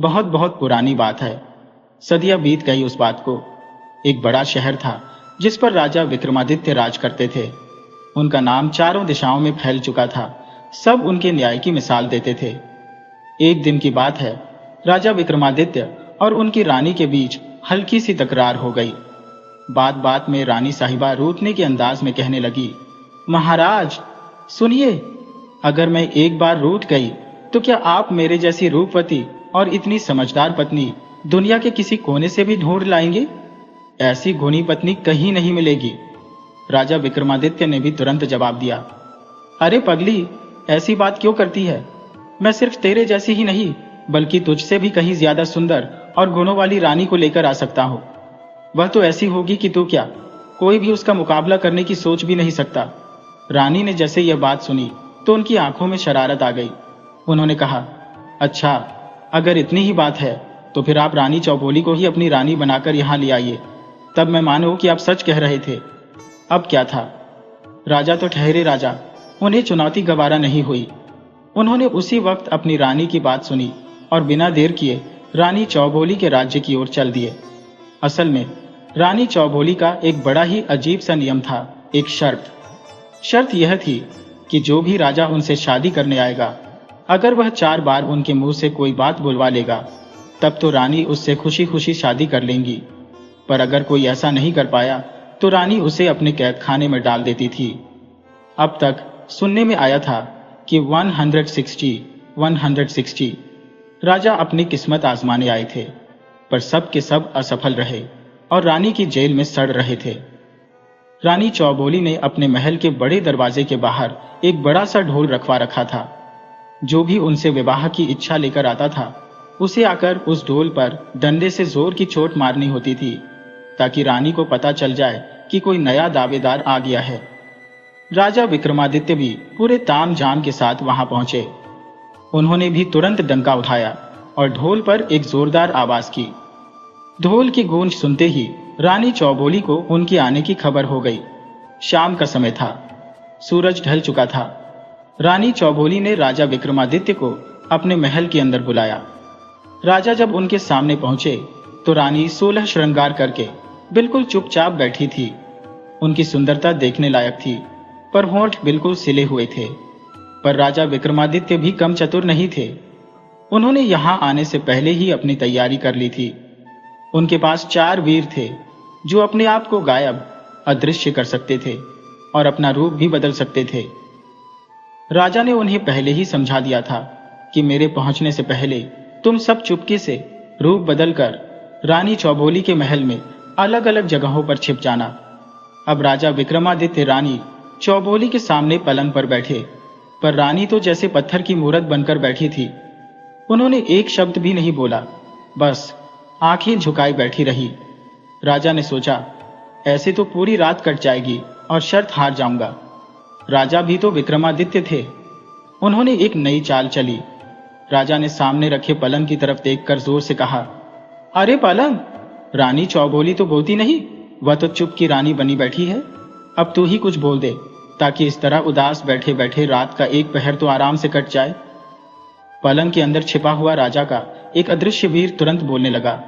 बहुत बहुत पुरानी बात है। सदियां बीत गई उस बात को। एक बड़ा शहर था जिस पर राजा विक्रमादित्य राज करते थे। उनका नाम चारों दिशाओं में फैल चुका था। सब उनके न्याय की मिसाल देते थे। एक दिन की बात है, राजा विक्रमादित्य और उनकी रानी के बीच हल्की सी तकरार हो गई। बात बात में रानी साहिबा रूठने के अंदाज में कहने लगी, महाराज सुनिए, अगर मैं एक बार रूठ गई तो क्या आप मेरे जैसी रूपवती और इतनी समझदार पत्नी दुनिया के किसी कोने से भी ढूंढ लाएंगे? ऐसी गुणी पत्नी कहीं नहीं मिलेगी। राजा विक्रमादित्य ने भी तुरंत जवाब दिया, अरे पगली, ऐसी बात क्यों करती है? मैं सिर्फ तेरे जैसी ही नहीं बल्कि तुझसे भी कहीं ज्यादा सुंदर और गुणों वाली रानी को लेकर आ सकता हूं। वह तो ऐसी होगी कि तू क्या, कोई भी उसका मुकाबला करने की सोच भी नहीं सकता। रानी ने जैसे यह बात सुनी तो उनकी आंखों में शरारत आ गई। उन्होंने कहा, अच्छा, अगर इतनी ही बात है तो फिर आप रानी चौबोली को ही अपनी रानी बनाकर यहां ले आइए, तब मैं मानूं कि आप सच कह रहे थे। अब क्या था, राजा तो ठहरे राजा, उन्हें चुनौती गवारा नहीं हुई। उन्होंने उसी वक्त अपनी रानी की बात सुनी और बिना देर किए रानी चौबोली के राज्य की ओर चल दिए। असल में रानी चौबोली का एक बड़ा ही अजीब सा नियम था, एक शर्त यह थी कि जो भी राजा उनसे शादी करने आएगा, अगर वह 4 बार उनके मुंह से कोई बात बुलवा लेगा, तब तो रानी उससे खुशी खुशी शादी कर लेंगी। पर अगर कोई ऐसा नहीं कर पाया तो रानी उसे अपने कैद खाने में डाल देती थी। अब तक सुनने में आया था कि 160 राजा अपनी किस्मत आजमाने आए थे, पर सब के सब असफल रहे और रानी की जेल में सड़ रहे थे। रानी चौबोली ने अपने महल के बड़े दरवाजे के बाहर एक बड़ा सा ढोल रखवा रखा था। जो भी उनसे विवाह की इच्छा लेकर आता था, उसे आकर उस ढोल पर डंडे से जोर की चोट मारनी होती थी, ताकि रानी को पता चल जाए कि कोई नया दावेदार आ गया है। राजा विक्रमादित्य भी पूरे ताम झाम के साथ वहां पहुंचे। उन्होंने भी तुरंत डंका उठाया और ढोल पर एक जोरदार आवाज की। ढोल की गूंज सुनते ही रानी चौबोली को उनके आने की खबर हो गई। शाम का समय था, सूरज ढल चुका था। रानी चौबोली ने राजा विक्रमादित्य को अपने महल के अंदर बुलाया। राजा जब उनके सामने पहुंचे तो रानी 16 श्रृंगार करके बिल्कुल चुपचाप बैठी थी। उनकी सुंदरता देखने लायक थी, पर होंठ बिल्कुल सिले हुए थे। पर राजा विक्रमादित्य भी कम चतुर नहीं थे। उन्होंने यहां आने से पहले ही अपनी तैयारी कर ली थी। उनके पास 4 वीर थे जो अपने आप को गायब, अदृश्य कर सकते थे और अपना रूप भी बदल सकते थे। राजा ने उन्हें पहले ही समझा दिया था कि मेरे पहुंचने से पहले तुम सब चुपके से रूप बदलकर रानी चौबोली के महल में अलग अलग जगहों पर छिप जाना। अब राजा विक्रमादित्य रानी चौबोली के सामने पलंग पर बैठे, पर रानी तो जैसे पत्थर की मूरत बनकर बैठी थी। उन्होंने एक शब्द भी नहीं बोला, बस आंखें झुकाई बैठी रही। राजा ने सोचा, ऐसे तो पूरी रात कट जाएगी और शर्त हार जाऊंगा। राजा भी तो विक्रमादित्य थे। उन्होंने एक नई चाल चली। राजा ने सामने रखे पलंग की तरफ देखकर जोर से कहा, अरे पलंग, रानी चौबोली तो बोलती नहीं, वह तो चुप की रानी बनी बैठी है। अब तू ही कुछ बोल दे, ताकि इस तरह उदास बैठे बैठे रात का एक पहर तो आराम से कट जाए। पलंग के अंदर छिपा हुआ राजा का एक अदृश्य वीर तुरंत बोलने लगा।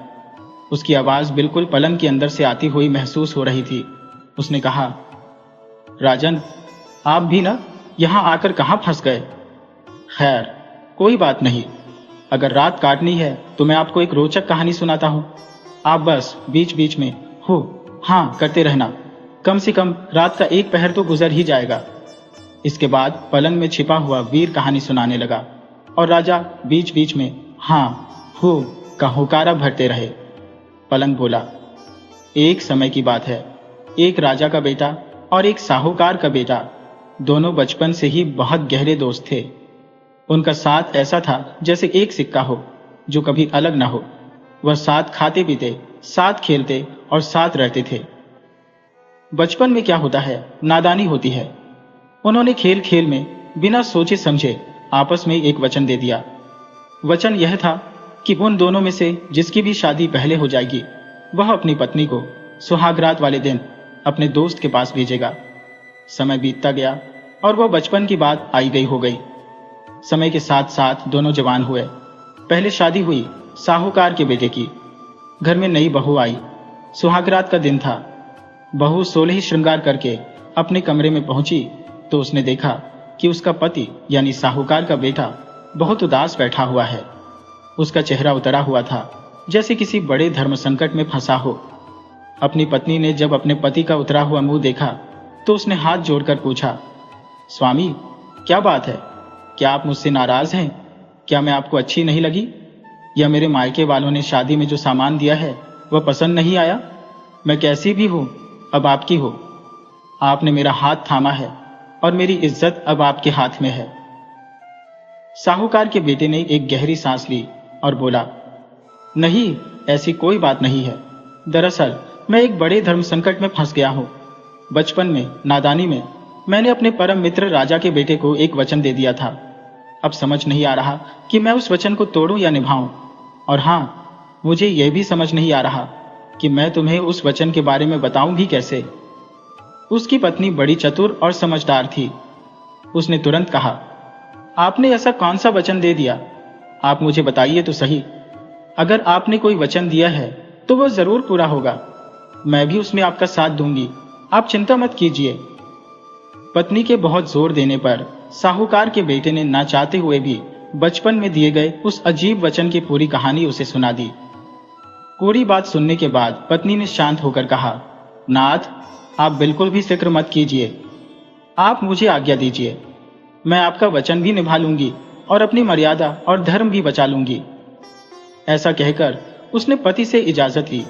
उसकी आवाज बिल्कुल पलंग के अंदर से आती हुई महसूस हो रही थी। उसने कहा, राजन, आप भी ना यहां आकर कहां फंस गए? खैर, कोई बात नहीं। अगर रात काटनी है तो मैं आपको एक रोचक कहानी सुनाता हूं। आप बस बीच बीच में हो हाँ करते रहना। कम से कम रात का एक पहर तो गुजर ही जाएगा। इसके बाद पलंग में छिपा हुआ वीर कहानी सुनाने लगा और राजा बीच बीच में हाँ हो का हुकारा भरते रहे। पलंग बोला, एक समय की बात है, एक राजा का बेटा और एक साहूकार का बेटा, दोनों बचपन से ही बहुत गहरे दोस्त थे। उनका साथ ऐसा था जैसे एक सिक्का हो जो कभी अलग ना हो। वह साथ खाते पीते, साथ खेलते और साथ रहते थे। बचपन में क्या होता है, नादानी होती है। उन्होंने खेल खेल में बिना सोचे समझे आपस में एक वचन दे दिया। वचन यह था कि उन दोनों में से जिसकी भी शादी पहले हो जाएगी, वह अपनी पत्नी को सुहागरात वाले दिन अपने दोस्त के पास भेजेगा। समय बीतता गया और वह बचपन की बात आई गई हो गई। समय के साथ साथ दोनों जवान हुए। पहले शादी हुई साहूकार के बेटे की। घर में नई बहू आई। सुहागरात का दिन था। बहू 16 श्रृंगार करके अपने कमरे में पहुंची तो उसने देखा कि उसका पति यानी साहूकार का बेटा बहुत उदास बैठा हुआ है। उसका चेहरा उतरा हुआ था, जैसे किसी बड़े धर्म संकट में फंसा हो। अपनी पत्नी ने जब अपने पति का उतरा हुआ मुंह देखा तो उसने हाथ जोड़कर पूछा, स्वामी, क्या बात है? क्या आप मुझसे नाराज हैं? क्या मैं आपको अच्छी नहीं लगी? या मेरे मायके वालों ने शादी में जो सामान दिया है वह पसंद नहीं आया? मैं कैसी भी हूं, अब आपकी हो। आपने मेरा हाथ थामा है और मेरी इज्जत अब आपके हाथ में है। साहूकार के बेटे ने एक गहरी सांस ली और बोला, नहीं, ऐसी कोई बात नहीं है। दरअसल मैं एक बड़े धर्म संकट में फंस गया हूं। बचपन में, नादानी में, मैंने अपने परम मित्र राजा के बेटे को एक वचन दे दिया था। अब समझ नहीं आ रहा कि मैं उस वचन को तोड़ूं या निभाऊं। और हाँ, मुझे यह भी समझ नहीं आ रहा कि मैं तुम्हें उस वचन के बारे में बताऊं भी कैसे। उसकी पत्नी बड़ी चतुर और समझदार थी। उसने तुरंत कहा, आपने ऐसा कौन सा वचन दे दिया? आप मुझे बताइए तो सही। अगर आपने कोई वचन दिया है तो वह जरूर पूरा होगा। मैं भी उसमें आपका साथ दूंगी, आप चिंता मत कीजिए। पत्नी के बहुत जोर देने पर साहूकार के बेटे ने ना चाहते हुए भी बचपन में दिए गए उस अजीब वचन की पूरी कहानी उसे सुना दी। पूरी बात सुनने के बाद पत्नी ने शांत होकर कहा, नाथ, आप बिल्कुल भी फिक्र मत कीजिए। आप मुझे आज्ञा दीजिए। मैं आपका वचन भी निभा लूंगी और अपनी मर्यादा और धर्म भी बचा लूंगी। ऐसा कहकर उसने पति से इजाजत ली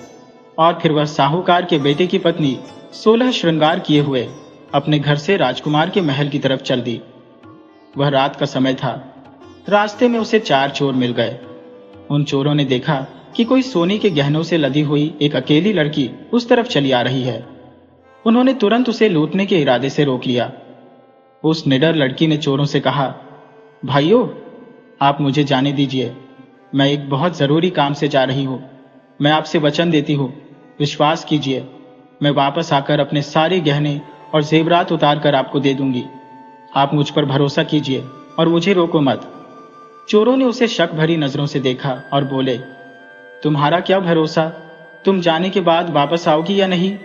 और फिर वह साहूकार के बेटे की पत्नी 16 श्रृंगार किए हुए अपने घर से राजकुमार के महल की तरफ चल दी। वह रात का समय था। रास्ते में उसे 4 चोर मिल गए। उन चोरों ने देखा कि कोई सोने के गहनों से लदी हुई एक अकेली लड़की उस तरफ चली आ रही है। उन्होंने तुरंत उसे लूटने के इरादे से रोक लिया। उस निडर लड़की ने चोरों से कहा, भाइयों, आप मुझे जाने दीजिए। मैं एक बहुत जरूरी काम से जा रही हूं। मैं आपसे वचन देती हूं, विश्वास कीजिए, मैं वापस आकर अपने सारे गहने और जेवरात उतार कर आपको दे दूंगी। आप मुझ पर भरोसा कीजिए और मुझे रोको मत। चोरों ने उसे शक भरी नजरों से देखा और बोले, तुम्हारा क्या भरोसा? तुम जाने के बाद वापस आओगी या नहीं?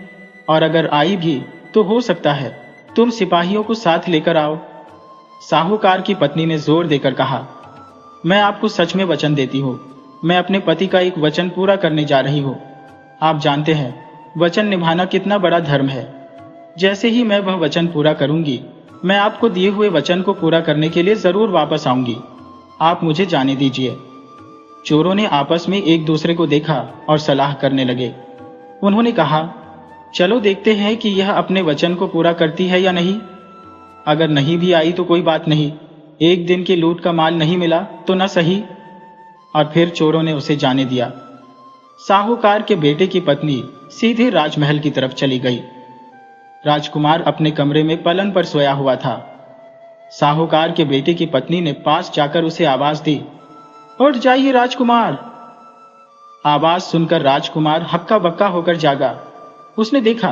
और अगर आई भी तो हो सकता है तुम सिपाहियों को साथ लेकर आओ। साहूकार की पत्नी ने जोर देकर कहा, मैं आपको सच में वचन देती हूँ। मैं अपने पति का एक वचन पूरा करने जा रही हूँ। आप जानते हैं वचन निभाना कितना बड़ा धर्म है। जैसे ही मैं वह वचन पूरा करूंगी, मैं आपको दिए हुए वचन को पूरा करने के लिए जरूर वापस आऊंगी। आप मुझे जाने दीजिए। चोरों ने आपस में एक दूसरे को देखा और सलाह करने लगे। उन्होंने कहा, चलो देखते हैं कि यह अपने वचन को पूरा करती है या नहीं। अगर नहीं भी आई तो कोई बात नहीं, एक दिन की लूट का माल नहीं मिला तो न सही। और फिर चोरों ने उसे जाने दिया। साहूकार के बेटे की पत्नी सीधे राजमहल की तरफ चली गई। राजकुमार अपने कमरे में पलंग पर सोया हुआ था। साहूकार के बेटे की पत्नी ने पास जाकर उसे आवाज दी, उठ जाइए राजकुमार। आवाज सुनकर राजकुमार हक्का बक्का होकर जागा। उसने देखा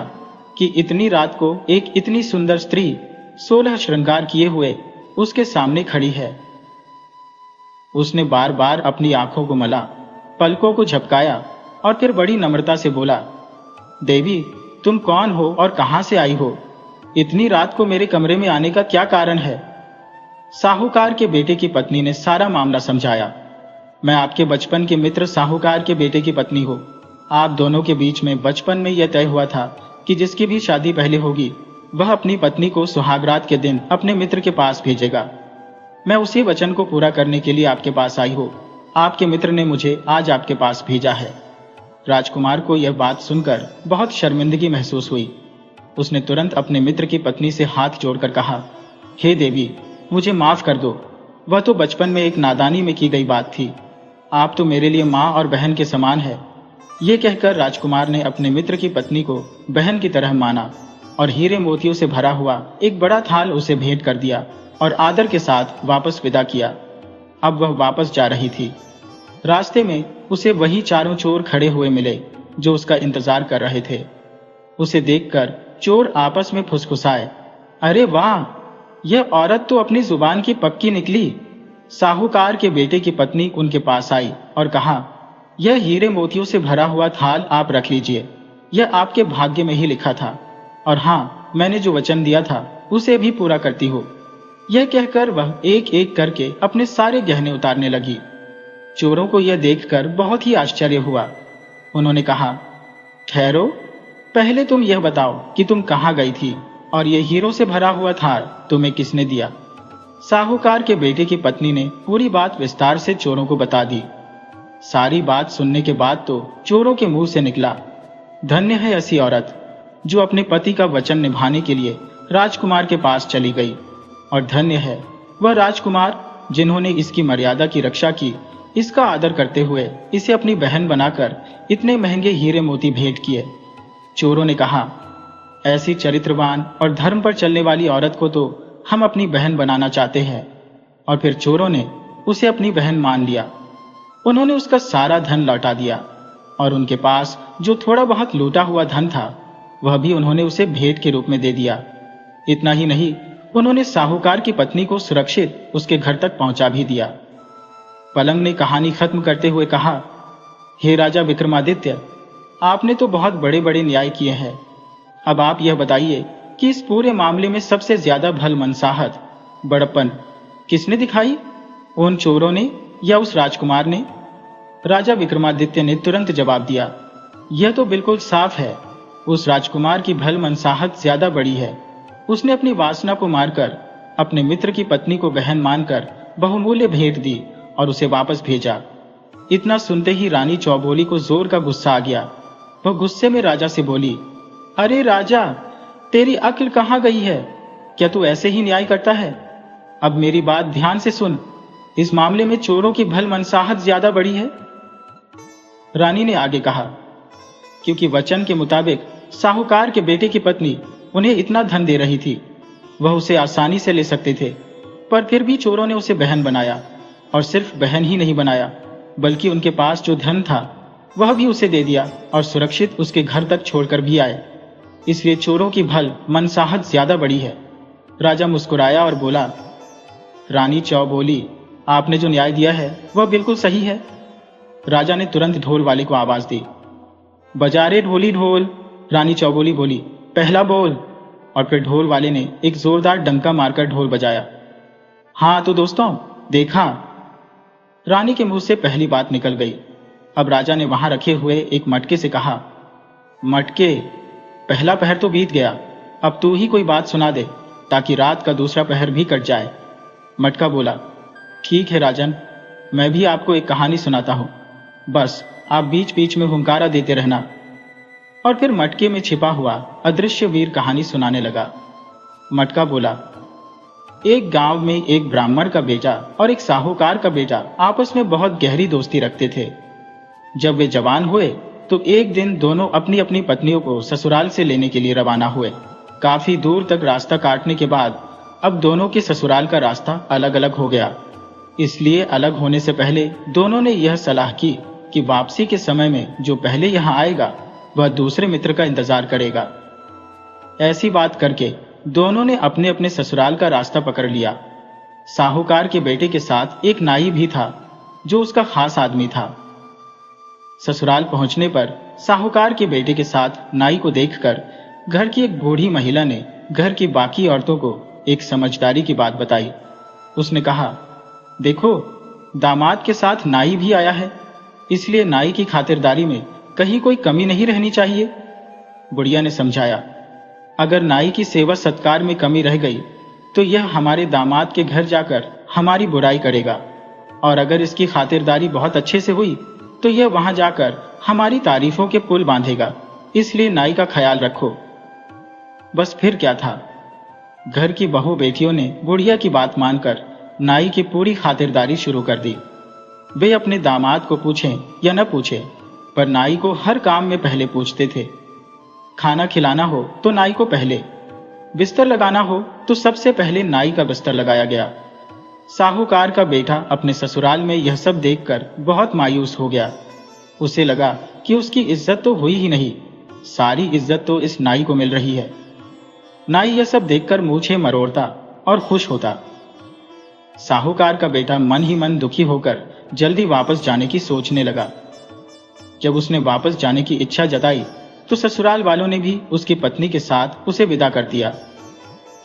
कि इतनी रात को एक इतनी सुंदर स्त्री 16 श्रृंगार किए हुए उसके सामने खड़ी है। उसने बार बार अपनी आंखों को मला, पलकों को झपकाया और फिर बड़ी नम्रता से बोला, देवी, तुम कौन हो और कहां से आई हो? इतनी रात को मेरे कमरे में आने का क्या कारण है? साहूकार के बेटे की पत्नी ने सारा मामला समझाया। मैं आपके बचपन के मित्र साहूकार के बेटे की पत्नी हूं। आप दोनों के बीच में बचपन में यह तय हुआ था कि जिसकी भी शादी पहले होगी वह अपनी पत्नी को सुहागरात के दिन अपने मित्र के पास भेजेगा। मैं उसी वचन को पूरा करने के लिए आपके पास आई हूं। आपके मित्र ने मुझे आज आपके पास भेजा है। राजकुमार को यह बात सुनकर बहुत शर्मिंदगी महसूस हुई। उसने तुरंत अपने मित्र की पत्नी से हाथ जोड़कर कहा, हे देवी, मुझे माफ कर दो। वह तो बचपन में एक नादानी में की गई बात थी। आप तो मेरे लिए माँ और बहन के समान है। ये कहकर राजकुमार ने अपने मित्र की पत्नी को बहन की तरह माना और हीरे मोतियों से भरा हुआ एक बड़ा थाल उसे भेंट कर दिया और आदर के साथ वापस विदा किया। अब वह वापस जा रही थी। रास्ते में उसे वही चारों चोर खड़े हुए मिले जो उसका इंतजार कर रहे थे। उसे देखकर चोर आपस में फुसफुसाए, अरे वाह, यह औरत तो अपनी जुबान की पक्की निकली। साहूकार के बेटे की पत्नी उनके पास आई और कहा, यह हीरे मोतियों से भरा हुआ थाल आप रख लीजिए, यह आपके भाग्य में ही लिखा था, और हाँ, मैंने जो वचन दिया था उसे भी पूरा करती हो। यह कहकर वह एक एक करके अपने सारे गहने उतारने लगी। चोरों को यह देखकर बहुत ही आश्चर्य हुआ। उन्होंने कहा, ठहरो, पहले तुम यह बताओ कि तुम कहाँ गई थी और यह हीरों से भरा हुआ थाल तुम्हें किसने दिया। साहूकार के बेटे की पत्नी ने पूरी बात विस्तार से चोरों को बता दी। सारी बात सुनने के बाद तो चोरों के मुंह से निकला, धन्य है ऐसी औरत जो अपने पति का वचन निभाने के लिए राजकुमार के पास चली गई, और धन्य है वह राजकुमार जिन्होंने इसकी मर्यादा की रक्षा की, इसका आदर करते हुए इसे अपनी बहन बनाकर इतने महंगे हीरे मोती भेंट किए। चोरों ने कहा, ऐसी चरित्रवान और धर्म पर चलने वाली औरत को तो हम अपनी बहन बनाना चाहते हैं। और फिर चोरों ने उसे अपनी बहन मान लिया। उन्होंने उसका सारा धन लौटा दिया, और उनके पास जो थोड़ा बहुत लूटा हुआ धन था वह भी उन्होंने उसे भेंट के रूप में दे दिया। इतना ही नहीं, उन्होंने साहूकार की पत्नी को सुरक्षित उसके घर तक पहुंचा भी दिया। पलंग ने कहानी खत्म करते हुए कहा, हे राजा विक्रमादित्य, आपने तो बहुत बड़े बड़े न्याय किए हैं। अब आप यह बताइए कि इस पूरे मामले में सबसे ज्यादा भल मनसाहत, बड़प्पन किसने दिखाई, उन चोरों ने या उस राजकुमार ने? राजा विक्रमादित्य ने तुरंत जवाब दिया, यह तो बिल्कुल साफ है, उस राजकुमार की भल मनसाहत ज्यादा बड़ी है। उसने अपनी वासना को मारकर अपने मित्र की पत्नी को बहन मानकर बहुमूल्य भेंट दी और उसे वापस भेजा। इतना सुनते ही रानी चौबोली को जोर का गुस्सा आ गया। वह गुस्से में राजा से बोली, अरे राजा, तेरी अक्ल कहाँ गई है? क्या तू ऐसे ही न्याय करता है? अब मेरी बात ध्यान से सुन, इस मामले में चोरों की भल मनसाहत ज्यादा बड़ी है। रानी ने आगे कहा, क्योंकि वचन के मुताबिक साहूकार के बेटे की पत्नी उन्हें इतना धन दे रही थी, वह उसे आसानी से ले सकते थे, पर फिर भी चोरों ने उसे बहन बनाया, और सिर्फ बहन ही नहीं बनाया बल्कि उनके पास जो धन था वह भी उसे दे दिया और सुरक्षित उसके घर तक छोड़कर भी आए। इसलिए चोरों की भल मनसाहत ज्यादा बड़ी है। राजा मुस्कुराया और बोला, रानी चौबोली, आपने जो न्याय दिया है वह बिल्कुल सही है। राजा ने तुरंत ढोल वाले को आवाज दी, बजा रे ढोली ढोल। रानी चौबोली बोली, पहला बोल। और फिर ढोल वाले ने एक जोरदार डंका मारकर ढोल बजाया। हाँ तो दोस्तों, देखा, रानी के मुंह से पहली बात निकल गई। अब राजा ने वहां रखे हुए एक मटके से कहा, मटके, पहला पहर तो बीत गया, अब तू ही कोई बात सुना दे ताकि रात का दूसरा पहर भी कट जाए। मटका बोला, ठीक है राजन, मैं भी आपको एक कहानी सुनाता हूं, बस आप बीच बीच में हुंकारा देते रहना। और फिर मटके में छिपा हुआ अदृश्य वीर कहानी सुनाने लगा। मटका बोला, एक गांव में एक ब्राह्मण का बेटा और एक साहूकार का बेटा आपस में बहुत गहरी दोस्ती रखते थे। जब वे जवान हुए तो एक दिन दोनों अपनी अपनी पत्नियों को ससुराल से लेने के लिए रवाना हुए। काफी दूर तक रास्ता काटने के बाद अब दोनों के ससुराल का रास्ता अलग अलग हो गया। इसलिए अलग होने से पहले दोनों ने यह सलाह की कि वापसी के समय में जो पहले यहाँ आएगा वह दूसरे मित्र का इंतजार करेगा। ऐसी बात करके दोनों ने अपने अपने ससुराल का रास्ता पकड़ लिया। साहूकार के बेटे के साथ एक नाई भी था जो उसका खास आदमी था। ससुराल पहुंचने पर साहूकार के बेटे के साथ नाई को देखकर घर की एक बूढ़ी महिला ने घर की बाकी औरतों को एक समझदारी की बात बताई। उसने कहा, देखो, दामाद के साथ नाई भी आया है, इसलिए नाई की खातिरदारी में कहीं कोई कमी नहीं रहनी चाहिए। बुढ़िया ने समझाया, अगर नाई की सेवा सत्कार में कमी रह गई तो यह हमारे दामाद के घर जाकर हमारी बुराई करेगा, और अगर इसकी खातिरदारी बहुत अच्छे से हुई तो यह वहां जाकर हमारी तारीफों के पुल बांधेगा, इसलिए नाई का ख्याल रखो। बस फिर क्या था, घर की बहू बेटियों ने बुढ़िया की बात मानकर नाई की पूरी खातिरदारी शुरू कर दी। वे अपने दामाद को पूछें या न पूछें, पर नाई को हर काम में पहले पूछते थे। खाना खिलाना हो तो नाई को पहले, बिस्तर लगाना हो तो सबसे पहले नाई का बिस्तर लगाया गया। साहूकार का बेटा अपने ससुराल में यह सब देखकर बहुत मायूस हो गया। उसे लगा कि उसकी इज्जत तो हुई ही नहीं, सारी इज्जत तो इस नाई को मिल रही है। नाई यह सब देखकर मूछें मरोड़ता और खुश होता। साहूकार का बेटा मन ही मन दुखी होकर जल्दी वापस जाने की सोचने लगा। जब उसने वापस जाने की इच्छा जताई तो ससुराल वालों ने भी उसकी पत्नी के साथ उसे विदा कर दिया।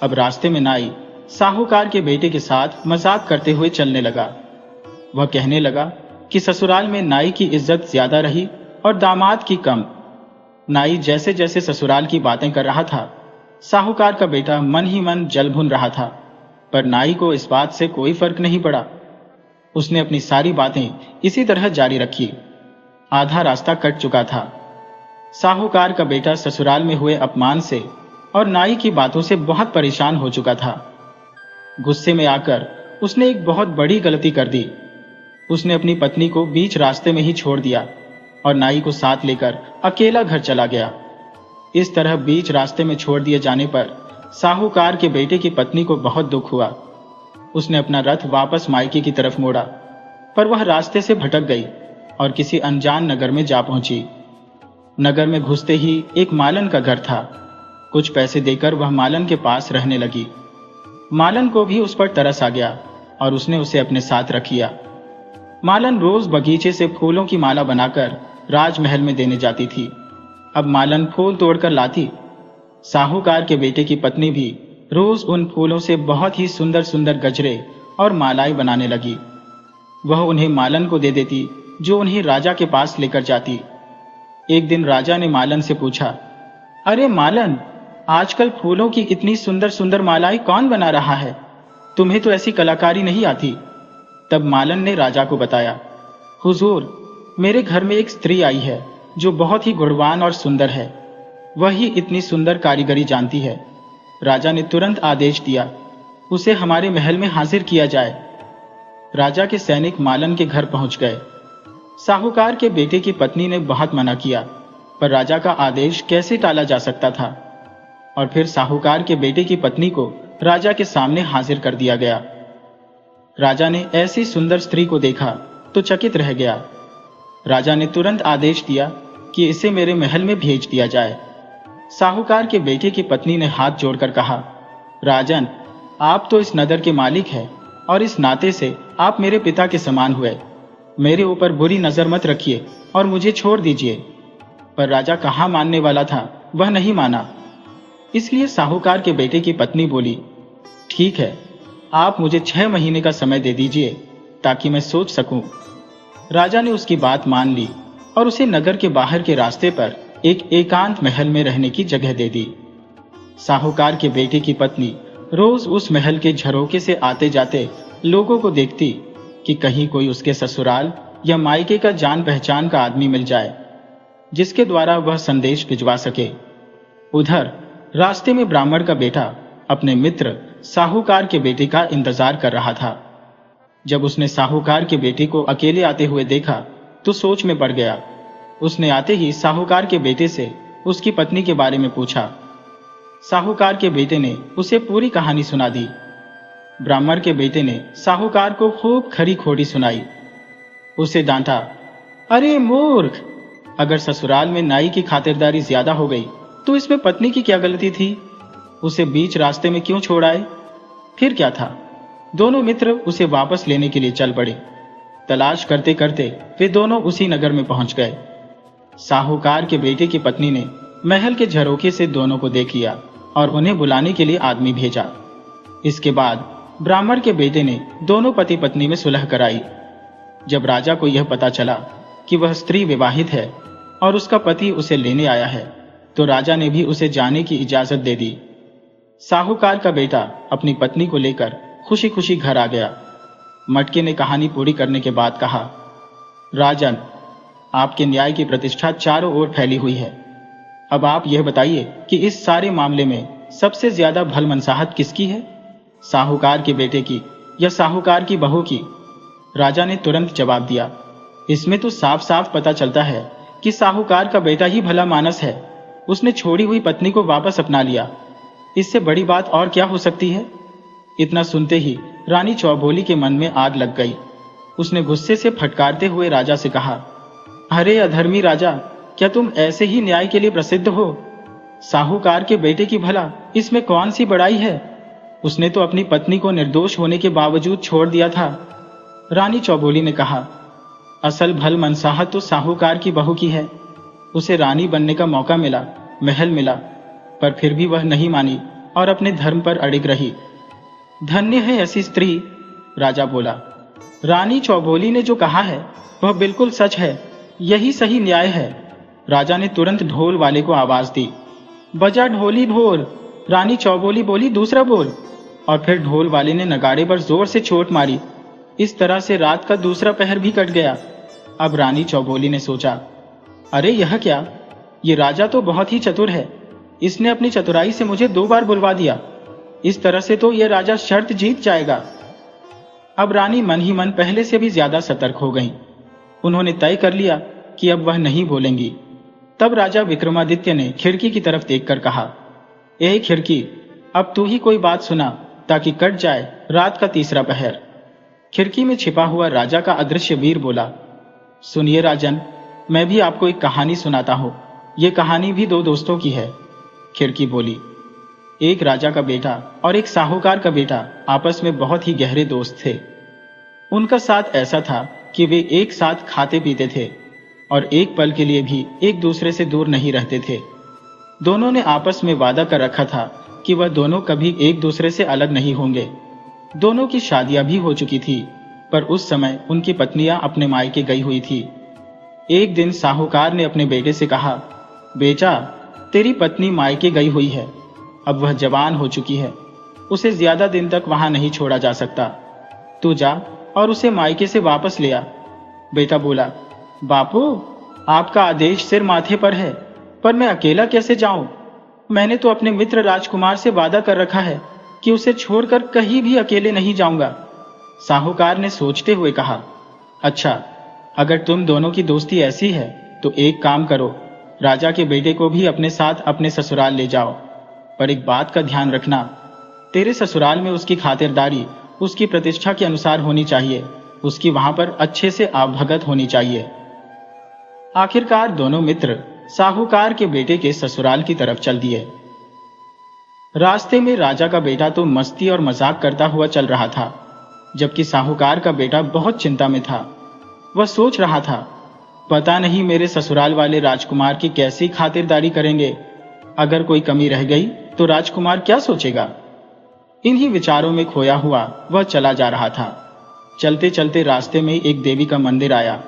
अब रास्ते में नाई साहूकार के बेटे के साथ मजाक करते हुए चलने लगा। वह कहने लगा कि ससुराल में नाई की इज्जत ज्यादा रही और दामाद की कम। नाई जैसे जैसे ससुराल की बातें कर रहा था, साहूकार का बेटा मन ही मन जल भुन रहा था, पर नाई को इस बात से कोई फर्क नहीं पड़ा। उसने अपनी सारी बातें इसी तरह जारी रखी। आधा रास्ता कट चुका था। साहूकार का बेटा ससुराल में हुए अपमान से और नाई की बातों से बहुत परेशान हो चुका था। गुस्से में आकर उसने एक बहुत बड़ी गलती कर दी। उसने अपनी पत्नी को बीच रास्ते में ही छोड़ दिया और नाई को साथ लेकर अकेला घर चला गया। इस तरह बीच रास्ते में छोड़ दिए जाने पर साहूकार के बेटे की पत्नी को बहुत दुख हुआ। उसने अपना रथ वापस मायके की तरफ मोड़ा, पर वह रास्ते से भटक गई और किसी अनजान नगर में जा पहुंची। नगर में घुसते ही एक मालन का घर था। कुछ पैसे देकर वह मालन के पास रहने लगी। मालन को भी उस पर तरस आ गया और उसने उसे अपने साथ रख लिया। मालन रोज बगीचे से फूलों की माला बनाकर राजमहल में देने जाती थी। अब मालन फूल तोड़कर लाती। साहूकार के बेटे की पत्नी भी रोज उन फूलों से बहुत ही सुंदर सुंदर गजरे और मालाएं बनाने लगी। वह उन्हें मालन को दे देती, जो उन्हें राजा के पास लेकर जाती। एक दिन राजा ने मालन से पूछा, अरे मालन, आजकल फूलों की इतनी सुंदर सुंदर मालाएं कौन बना रहा है? तुम्हें तो ऐसी कलाकारी नहीं आती। तब मालन ने राजा को बताया, हुजूर, मेरे घर में एक स्त्री आई है जो बहुत ही गुणवान और सुंदर है। वही इतनी सुंदर कारीगरी जानती है। राजा ने तुरंत आदेश दिया, उसे हमारे महल में हाजिर किया जाए। राजा के सैनिक मालन के घर पहुंच गए। साहूकार के बेटे की पत्नी ने बहुत मना किया, पर राजा का आदेश कैसे टाला जा सकता था। और फिर साहूकार के बेटे की पत्नी को राजा के सामने हाजिर कर दिया गया। राजा ने ऐसी सुंदर स्त्री को देखा तो चकित रह गया। राजा ने तुरंत आदेश दिया कि इसे मेरे महल में भेज दिया जाए। साहूकार के बेटे की पत्नी ने हाथ जोड़कर कहा, राजन, आप तो इस नगर के मालिक हैं और इस नाते से आप मेरे पिता के समान हुए। मेरे ऊपर बुरी नजर मत रखिए और मुझे छोड़ दीजिए। पर राजा कहाँ मानने वाला था, वह नहीं माना। इसलिए साहूकार के बेटे की पत्नी बोली, ठीक है, आप मुझे 6 महीने का समय दे दीजिए ताकि मैं सोच सकूं। राजा ने उसकी बात मान ली और उसे नगर के बाहर के रास्ते पर एक एकांत महल में रहने की जगह दे दी। साहूकार के बेटे की पत्नी रोज उस महल के झरोखे से आते जाते लोगों को देखती कि कहीं कोई उसके ससुराल या मायके का जान पहचान का आदमी मिल जाए, जिसके द्वारा वह संदेश भिजवा सके। उधर रास्ते में ब्राह्मण का बेटा अपने मित्र साहूकार के बेटे का इंतजार कर रहा था। जब उसने साहूकार के बेटे को अकेले आते हुए देखा तो सोच में पड़ गया। उसने आते ही साहूकार के बेटे से उसकी पत्नी के बारे में पूछा। साहूकार के बेटे ने उसे पूरी कहानी सुना दी। ब्राह्मण के बेटे ने साहूकार को खूब खरी खोटी सुनाई। उसे डांटा, अरे मूर्ख, अगर ससुराल में नाई की खातिरदारी ज्यादा हो गई तो इसमें पत्नी की क्या गलती थी? उसे बीच रास्ते में क्यों छोड़ आए? फिर क्या था? दोनों मित्र उसे वापस लेने के लिए चल पड़े। तलाश करते करते वे दोनों उसी नगर में पहुंच गए। साहूकार के बेटे की पत्नी ने महल के झरोखे से दोनों को देख लिया और उन्हें बुलाने के लिए आदमी भेजा। इसके बाद ब्राह्मण के बेटे ने दोनों पति पत्नी में सुलह कराई। जब राजा को यह पता चला कि वह स्त्री विवाहित है और उसका पति उसे लेने आया है, तो राजा ने भी उसे जाने की इजाजत दे दी। साहूकार का बेटा अपनी पत्नी को लेकर खुशी खुशी घर आ गया। मटके ने कहानी पूरी करने के बाद कहा, राजन, आपके न्याय की प्रतिष्ठा चारों ओर फैली हुई है। अब आप यह बताइए कि इस सारे मामले में सबसे ज्यादा भलमनसाहत किसकी है, साहूकार के बेटे की या साहूकार की बहू की? राजा ने तुरंत जवाब दिया, इसमें तो साफ साफ पता चलता है कि साहूकार का बेटा ही भला मानस है। उसने छोड़ी हुई पत्नी को वापस अपना लिया। इससे बड़ी बात और क्या हो सकती है? इतना सुनते ही रानी चौबोली के मन में आग लग गई। उसने गुस्से से फटकारते हुए राजा से कहा, अरे अधर्मी राजा, क्या तुम ऐसे ही न्याय के लिए प्रसिद्ध हो? साहूकार के बेटे की भला इसमें कौन सी बड़ाई है? उसने तो अपनी पत्नी को निर्दोष होने के बावजूद छोड़ दिया था। रानी चौबोली ने कहा, असल भल मनसाहत तो साहूकार की बहू की है। उसे रानी बनने का मौका मिला, महल मिला, पर फिर भी वह नहीं मानी और अपने धर्म पर अड़िग रही। धन्य है ऐसी स्त्री, राजा बोला। रानी चौबोली ने जो कहा है वह बिल्कुल सच है, यही सही न्याय है। राजा ने तुरंत ढोल वाले को आवाज दी। बजा ढोली ढोल। रानी चौबोली बोली, दूसरा बोल। और फिर ढोल वाले ने नगाड़े पर जोर से चोट मारी। इस तरह से रात का दूसरा पहर भी कट गया। अब रानी चौबोली ने सोचा, अरे यह क्या, ये राजा तो बहुत ही चतुर है। इसने अपनी चतुराई से मुझे 2 बार बुलवा दिया। इस तरह से तो यह राजा शर्त जीत जाएगा। अब रानी मन ही मन पहले से भी ज्यादा सतर्क हो गईं। उन्होंने तय कर लिया कि अब वह नहीं बोलेंगी। तब राजा विक्रमादित्य ने खिड़की की तरफ देखकर कहा, ए खिड़की, अब तू ही कोई बात सुना ताकि कट जाए रात का तीसरा पहर। खिड़की में छिपा हुआ राजा का अदृश्य वीर बोला, सुनिए राजन, मैं भी आपको एक कहानी सुनाता हूं। ये कहानी भी 2 दोस्तों की है। खिड़की बोली, एक राजा का बेटा और एक साहूकार का बेटा आपस में बहुत ही गहरे दोस्त थे। उनका साथ ऐसा था कि वे एक साथ खाते पीते थे और एक पल के लिए भी एक दूसरे से दूर नहीं रहते थे। दोनों ने आपस में वादा कर रखा था कि वह दोनों कभी एक दूसरे से अलग नहीं होंगे। दोनों की शादियां भी हो चुकी थी, पर उस समय उनकी पत्नियां अपने मायके गई हुई थी। एक दिन साहूकार ने अपने बेटे से कहा, बेटा, तेरी पत्नी मायके गई हुई है। अब वह जवान हो चुकी है, उसे ज्यादा दिन तक वहां नहीं छोड़ा जा सकता। तू जा और उसे मायके से वापस ले आ। बेटा बोला, बापू, आपका आदेश सिर माथे पर है, पर मैं अकेला कैसे जाऊं? मैंने तो अपने मित्र राजकुमार से वादा कर रखा है कि उसे छोड़कर कहीं भी अकेले नहीं जाऊंगा। साहूकार ने सोचते हुए कहा, अच्छा, अगर तुम दोनों की दोस्ती ऐसी है तो एक काम करो, राजा के बेटे को भी अपने साथ अपने ससुराल ले जाओ। पर एक बात का ध्यान रखना, तेरे ससुराल में उसकी खातिरदारी उसकी प्रतिष्ठा के अनुसार होनी चाहिए। उसकी वहां पर अच्छे से आवभगत होनी चाहिए। आखिरकार दोनों मित्र साहूकार के बेटे के ससुराल की तरफ चल दिए। रास्ते में राजा का बेटा तो मस्ती और मजाक करता हुआ चल रहा था, जबकि साहूकार का बेटा बहुत चिंता में था। वह सोच रहा था, पता नहीं मेरे ससुराल वाले राजकुमार की कैसी खातिरदारी करेंगे। अगर कोई कमी रह गई तो राजकुमार क्या सोचेगा। इन्हीं विचारों में खोया हुआ वह चला जा रहा था। चलते चलते रास्ते में एक देवी का मंदिर आया,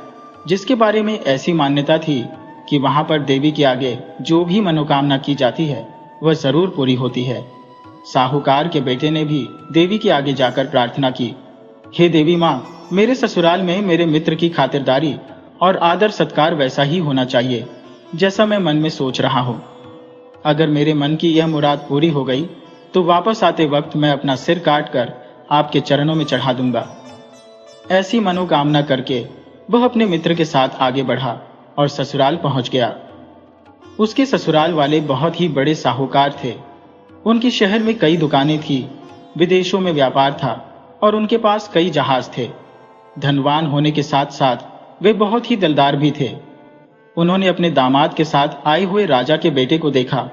जिसके बारे में ऐसी मान्यता थी कि वहां पर देवी के आगे जो भी मनोकामना की जाती है वह जरूर पूरी होती है। साहूकार के बेटे ने भी देवी के आगे जाकर प्रार्थना की, हे देवी माँ, मेरे ससुराल में मेरे मित्र की खातिरदारी और आदर सत्कार वैसा ही होना चाहिए जैसा मैं मन में सोच रहा हूँ। अगर मेरे मन की यह मुराद पूरी हो गई तो वापस आते वक्त मैं अपना सिर काट कर आपके चरणों में चढ़ा दूंगा। ऐसी मनोकामना करके वह अपने मित्र के साथ आगे बढ़ा और ससुराल पहुंच गया। उसके ससुराल वाले बहुत ही बड़े साहूकार थे। उनकी शहर में कई दुकानें थी, विदेशों में व्यापार था और उनके पास कई जहाज थे। धनवान होने के साथ साथ वे बहुत ही दिलदार भी थे। उन्होंने अपने दामाद के साथ आए हुए राजा के बेटे को देखा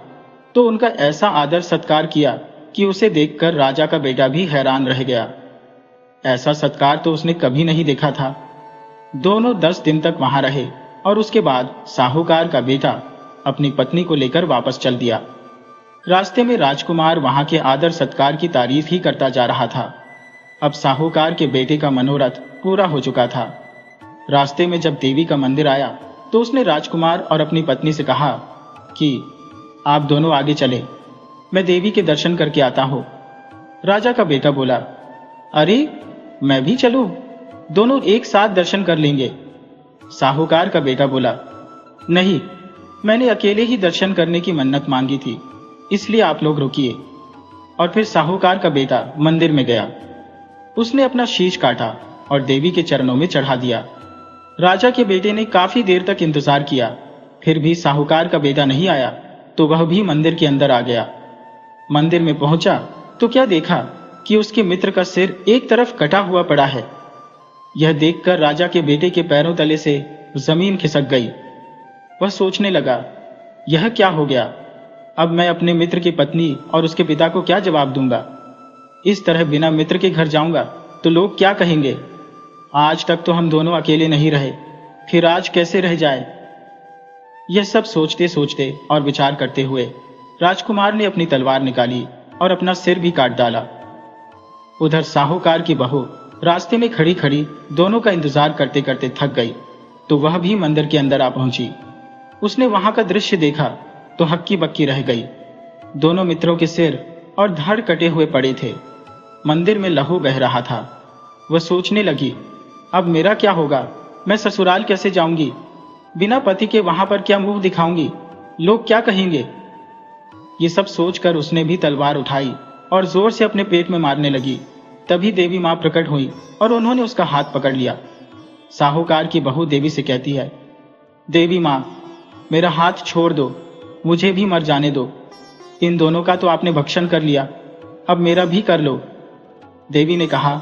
तो उनका ऐसा आदर सत्कार किया कि उसे देखकर राजा का बेटा भी हैरान रह गया। ऐसा सत्कार तो उसने कभी नहीं देखा था। दोनों 10 दिन तक वहां रहे और उसके बाद साहूकार का बेटा अपनी पत्नी को लेकर वापस चल दिया। रास्ते में राजकुमार वहां के आदर सत्कार की तारीफ ही करता जा रहा था। अब साहूकार के बेटे का मनोरथ पूरा हो चुका था। रास्ते में जब देवी का मंदिर आया तो उसने राजकुमार और अपनी पत्नी से कहा कि आप दोनों आगे चले, मैं देवी के दर्शन करके आता हूं। राजा का बेटा बोला, अरे मैं भी चलूं, दोनों एक साथ दर्शन कर लेंगे। साहूकार का बेटा बोला, नहीं, मैंने अकेले ही दर्शन करने की मन्नत मांगी थी, इसलिए आप लोग रुकिए। और फिर साहूकार का बेटा मंदिर में गया। उसने अपना शीश काटा और देवी के चरणों में चढ़ा दिया। राजा के बेटे ने काफी देर तक इंतजार किया, फिर भी साहूकार का बेटा नहीं आया तो वह भी मंदिर के अंदर आ गया। मंदिर में पहुंचा तो क्या देखा कि उसके मित्र का सिर एक तरफ कटा हुआ पड़ा है। यह देखकर राजा के बेटे के पैरों तले से जमीन खिसक गई। वह सोचने लगा, यह क्या हो गया? अब मैं अपने मित्र की पत्नी और उसके पिता को क्या जवाब दूंगा? इस तरह बिना मित्र के घर जाऊंगा तो लोग क्या कहेंगे? आज तक तो हम दोनों अकेले नहीं रहे, फिर आज कैसे रह जाए। यह सब सोचते सोचते और विचार करते हुए राजकुमार ने अपनी तलवार निकाली और अपना सिर भी काट डाला। उधर साहूकार की बहू रास्ते में खड़ी खड़ी दोनों का इंतजार करते करते थक गई, तो वह भी मंदिर के अंदर आ पहुंची। उसने वहां का दृश्य देखा तो हक्की बक्की रह गई। दोनों मित्रों के सिर और धड़ कटे हुए पड़े थे। मंदिर में लहू बह रहा था। वह सोचने लगी, अब मेरा क्या होगा, मैं ससुराल कैसे जाऊंगी, बिना पति के वहां पर क्या मुंह दिखाऊंगी, लोग क्या कहेंगे। ये सब सोचकर उसने भी तलवार उठाई और जोर से अपने पेट में मारने लगी। तभी देवी मां प्रकट हुई और उन्होंने उसका हाथ पकड़ लिया। साहूकार की बहू देवी से कहती है, देवी मां, मेरा हाथ छोड़ दो, मुझे भी मर जाने दो। इन दोनों का तो आपने भक्षण कर लिया, अब मेरा भी कर लो। देवी ने कहा,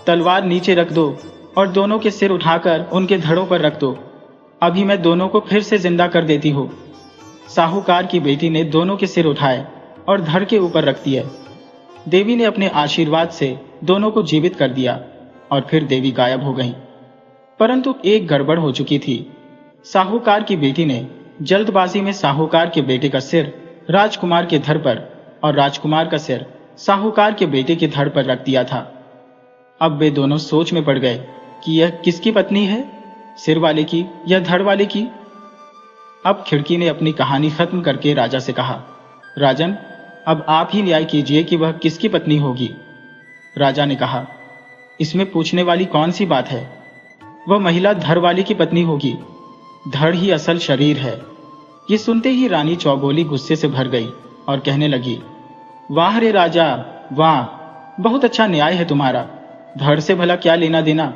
तलवार नीचे रख दो और दोनों के सिर उठाकर उनके धड़ों पर रख दो, अभी मैं दोनों को फिर से जिंदा कर देती हूँ। साहूकार की बेटी ने दोनों के सिर उठाए और धड़ के ऊपर रख दिए। देवी ने अपने आशीर्वाद से दोनों को जीवित कर दिया और फिर देवी गायब हो गई। परंतु एक गड़बड़ हो चुकी थी। साहूकार की बेटी ने जल्दबाजी में साहूकार के बेटे का सिर राजकुमार के धड़ पर और राजकुमार का सिर साहूकार के बेटे के धड़ पर रख दिया था। अब वे दोनों सोच में पड़ गए कि यह किसकी पत्नी है, सिर वाले की या धड़ वाले की। अब खिड़की ने अपनी कहानी खत्म करके राजा से कहा, राजन, अब आप ही न्याय कीजिए कि वह किसकी पत्नी होगी। राजा ने कहा, इसमें पूछने वाली कौन सी बात है, वह महिला धड़ वाले की पत्नी होगी, धड़ ही असल शरीर है। ये सुनते ही रानी चौबोली गुस्से से भर गई और कहने लगी, वाह रे राजा, वाह, बहुत अच्छा न्याय है तुम्हारा। धड़ से भला क्या लेना देना,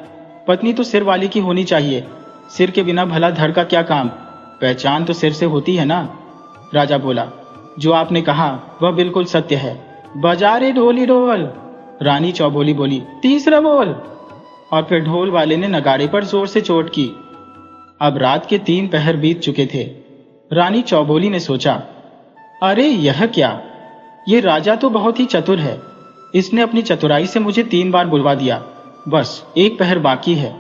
पत्नी तो सिर वाली की होनी चाहिए, सिर के बिना भला धड़ का क्या काम, पहचान तो सिर से होती है ना। राजा बोला, जो आपने कहा वह बिल्कुल सत्य है, बजा रे ढोली ढोल। रानी चौबोली बोली, तीसरा बोल। और फिर ढोल वाले ने नगाड़े पर जोर से चोट की। अब रात के 3 पहर बीत चुके थे। रानी चौबोली ने सोचा, अरे यह क्या, ये राजा तो बहुत ही चतुर है, इसने अपनी चतुराई से मुझे 3 बार बुलवा दिया, बस 1 पहर बाकी है।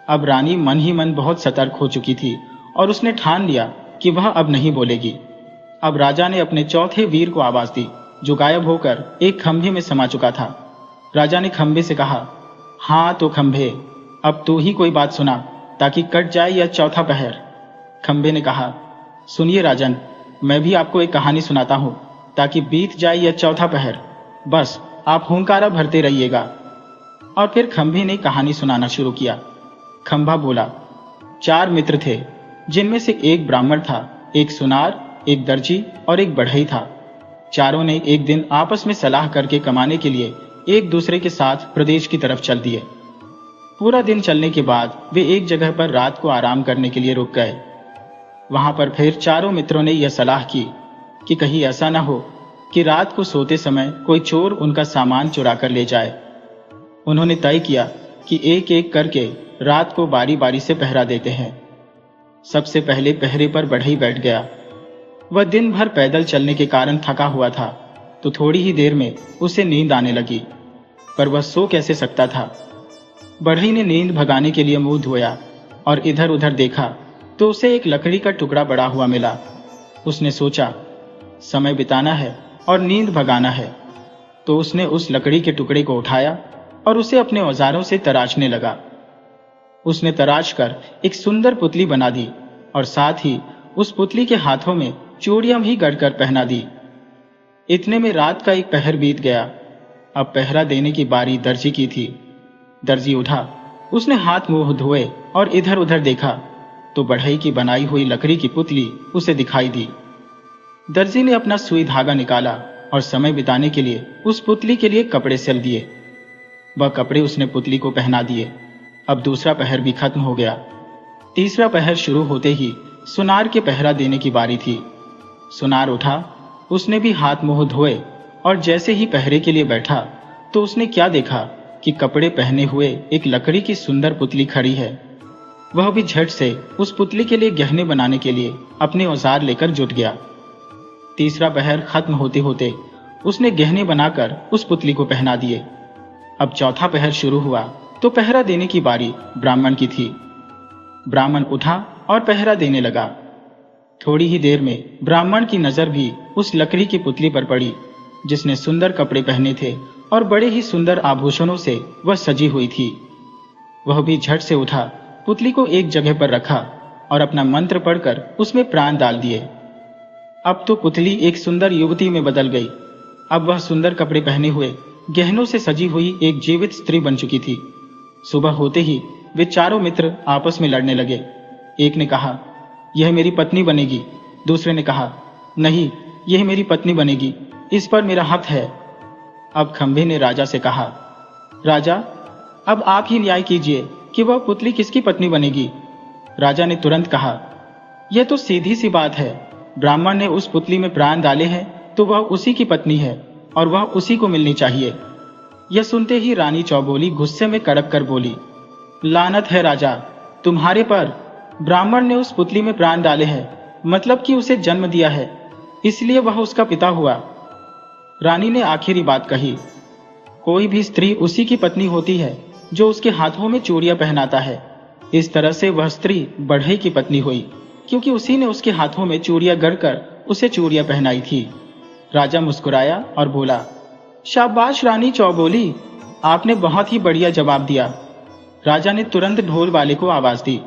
अब रानी मन ही मन बहुत सतर्क हो चुकी थी और उसने ठान लिया कि वह अब नहीं बोलेगी। अब राजा ने अपने चौथे वीर को आवाज दी, जो गायब होकर एक खंभे में समा चुका था। राजा ने खंभे से कहा, हाँ तो खंभे, अब तू ही कोई बात सुना ताकि कट जाए यह चौथा पहर। खंभे ने कहा, सुनिए राजन, मैं भी आपको एक कहानी सुनाता हूँ ताकि बीत जाए यह चौथा पहर, बस आप हुंकारा भरते रहिएगा। और फिर खंभे ने कहानी सुनाना शुरू किया। खंभा बोला, 4 मित्र थे, जिनमें से एक ब्राह्मण था, एक सुनार, एक दर्जी और एक बढ़ई था। चारों ने एक दिन आपस में सलाह करके कमाने के लिए एक दूसरे के साथ प्रदेश की तरफ चल दिए। पूरा दिन चलने के बाद वे एक जगह पर रात को आराम करने के लिए रुक गए। वहां पर फिर चारों मित्रों ने यह सलाह की कि कहीं ऐसा न हो कि रात को सोते समय कोई चोर उनका सामान चुरा कर ले जाए। उन्होंने तय किया कि एक एक करके रात को बारी बारी से पहरा देते हैं। सबसे पहले पहरे पर बढ़ई बैठ गया। वह दिन भर पैदल चलने के कारण थका हुआ था, तो थोड़ी ही देर में उसे नींद आने लगी, पर वह सो कैसे सकता था। बढ़ई ने नींद भगाने के लिए मुंह धोया और इधर उधर देखा तो उसे एक लकड़ी का टुकड़ा पड़ा हुआ मिला। उसने सोचा, समय बिताना है और नींद भगाना है, तो उसने उस लकड़ी के टुकड़े को उठाया और उसे अपने औजारों से तराशने लगा। उसने तराश कर एक सुंदर पुतली बना दी और साथ ही उस पुतली के हाथों में चूड़ियां भी गढ़कर पहना दी। इतने में रात का एक पहर बीत गया। अब पहरा देने की बारी दर्जी की थी। दर्जी उठा, उसने हाथ मुंह धोए और इधर उधर देखा तो बढ़ई की बनाई हुई लकड़ी की पुतली उसे दिखाई दी। दर्जी ने अपना सुई धागा निकाला और समय बिताने के लिए उस पुतली के लिए कपड़े सिल दिए। वह कपड़े उसने पुतली को पहना दिए। अब दूसरा पहर भी खत्म हो गया। तीसरा पहर शुरू होते ही सुनार के पहरा देने की बारी थी। सुनार उठा, उसने भी हाथ मुंह धोए और जैसे ही पहरे के लिए बैठा तो उसने क्या देखा कि कपड़े पहने हुए एक लकड़ी की सुंदर पुतली खड़ी है। वह भी झट से उस पुतली के लिए गहने बनाने के लिए अपने औजार लेकर जुट गया। तीसरा पहर खत्म होते होते उसने गहने बनाकर उस पुतली को पहना दिए। अब चौथा पहर शुरू हुआ तो पहरा देने की बारी ब्राह्मण की थी। ब्राह्मण उठा और पहरा देने लगा। थोड़ी ही देर में ब्राह्मण की नजर भी उस लकड़ी की पुतली पर पड़ी जिसने सुंदर कपड़े पहने थे और बड़े ही सुंदर आभूषणों से वह सजी हुई थी। वह भी झट से उठा, पुतली को एक जगह पर रखा और अपना मंत्र पढ़कर उसमें प्राण डाल दिए। अब तो पुतली एक सुंदर युवती में बदल गई। अब वह सुंदर कपड़े पहने हुए गहनों से सजी हुई एक जीवित स्त्री बन चुकी थी। सुबह होते ही वे चारों मित्र आपस में लड़ने लगे। एक ने कहा, यह मेरी पत्नी बनेगी। दूसरे ने कहा, नहीं, यह मेरी पत्नी बनेगी, इस पर मेरा हक है। अब खंभे ने राजा से कहा, राजा, अब आप ही न्याय कीजिए कि वह पुतली किसकी पत्नी बनेगी। राजा ने तुरंत कहा, यह तो सीधी सी बात है। ब्राह्मण ने उस पुतली में प्राण डाले हैं तो वह उसी की पत्नी है और वह उसी को मिलनी चाहिए। यह सुनते ही रानी चौबोली गुस्से में कड़क कर बोली, लानत है राजा तुम्हारे पर। ब्राह्मण ने उस पुतली में प्राण डाले हैं, मतलब कि उसे जन्म दिया है, इसलिए वह उसका पिता हुआ। रानी ने आखिरी बात कही, कोई भी स्त्री उसी की पत्नी होती है जो उसके हाथों में चूड़ियां पहनाता है। इस तरह से वह स्त्री बढ़ई की पत्नी हुई, क्योंकि उसी ने उसके हाथों में चूड़ियां गढ़कर उसे चूड़ियां पहनाई थी। राजा मुस्कुराया और बोला, शाबाश रानी चौबोली, आपने बहुत ही बढ़िया जवाब दिया। राजा ने तुरंत ढोल वाले को आवाज दी,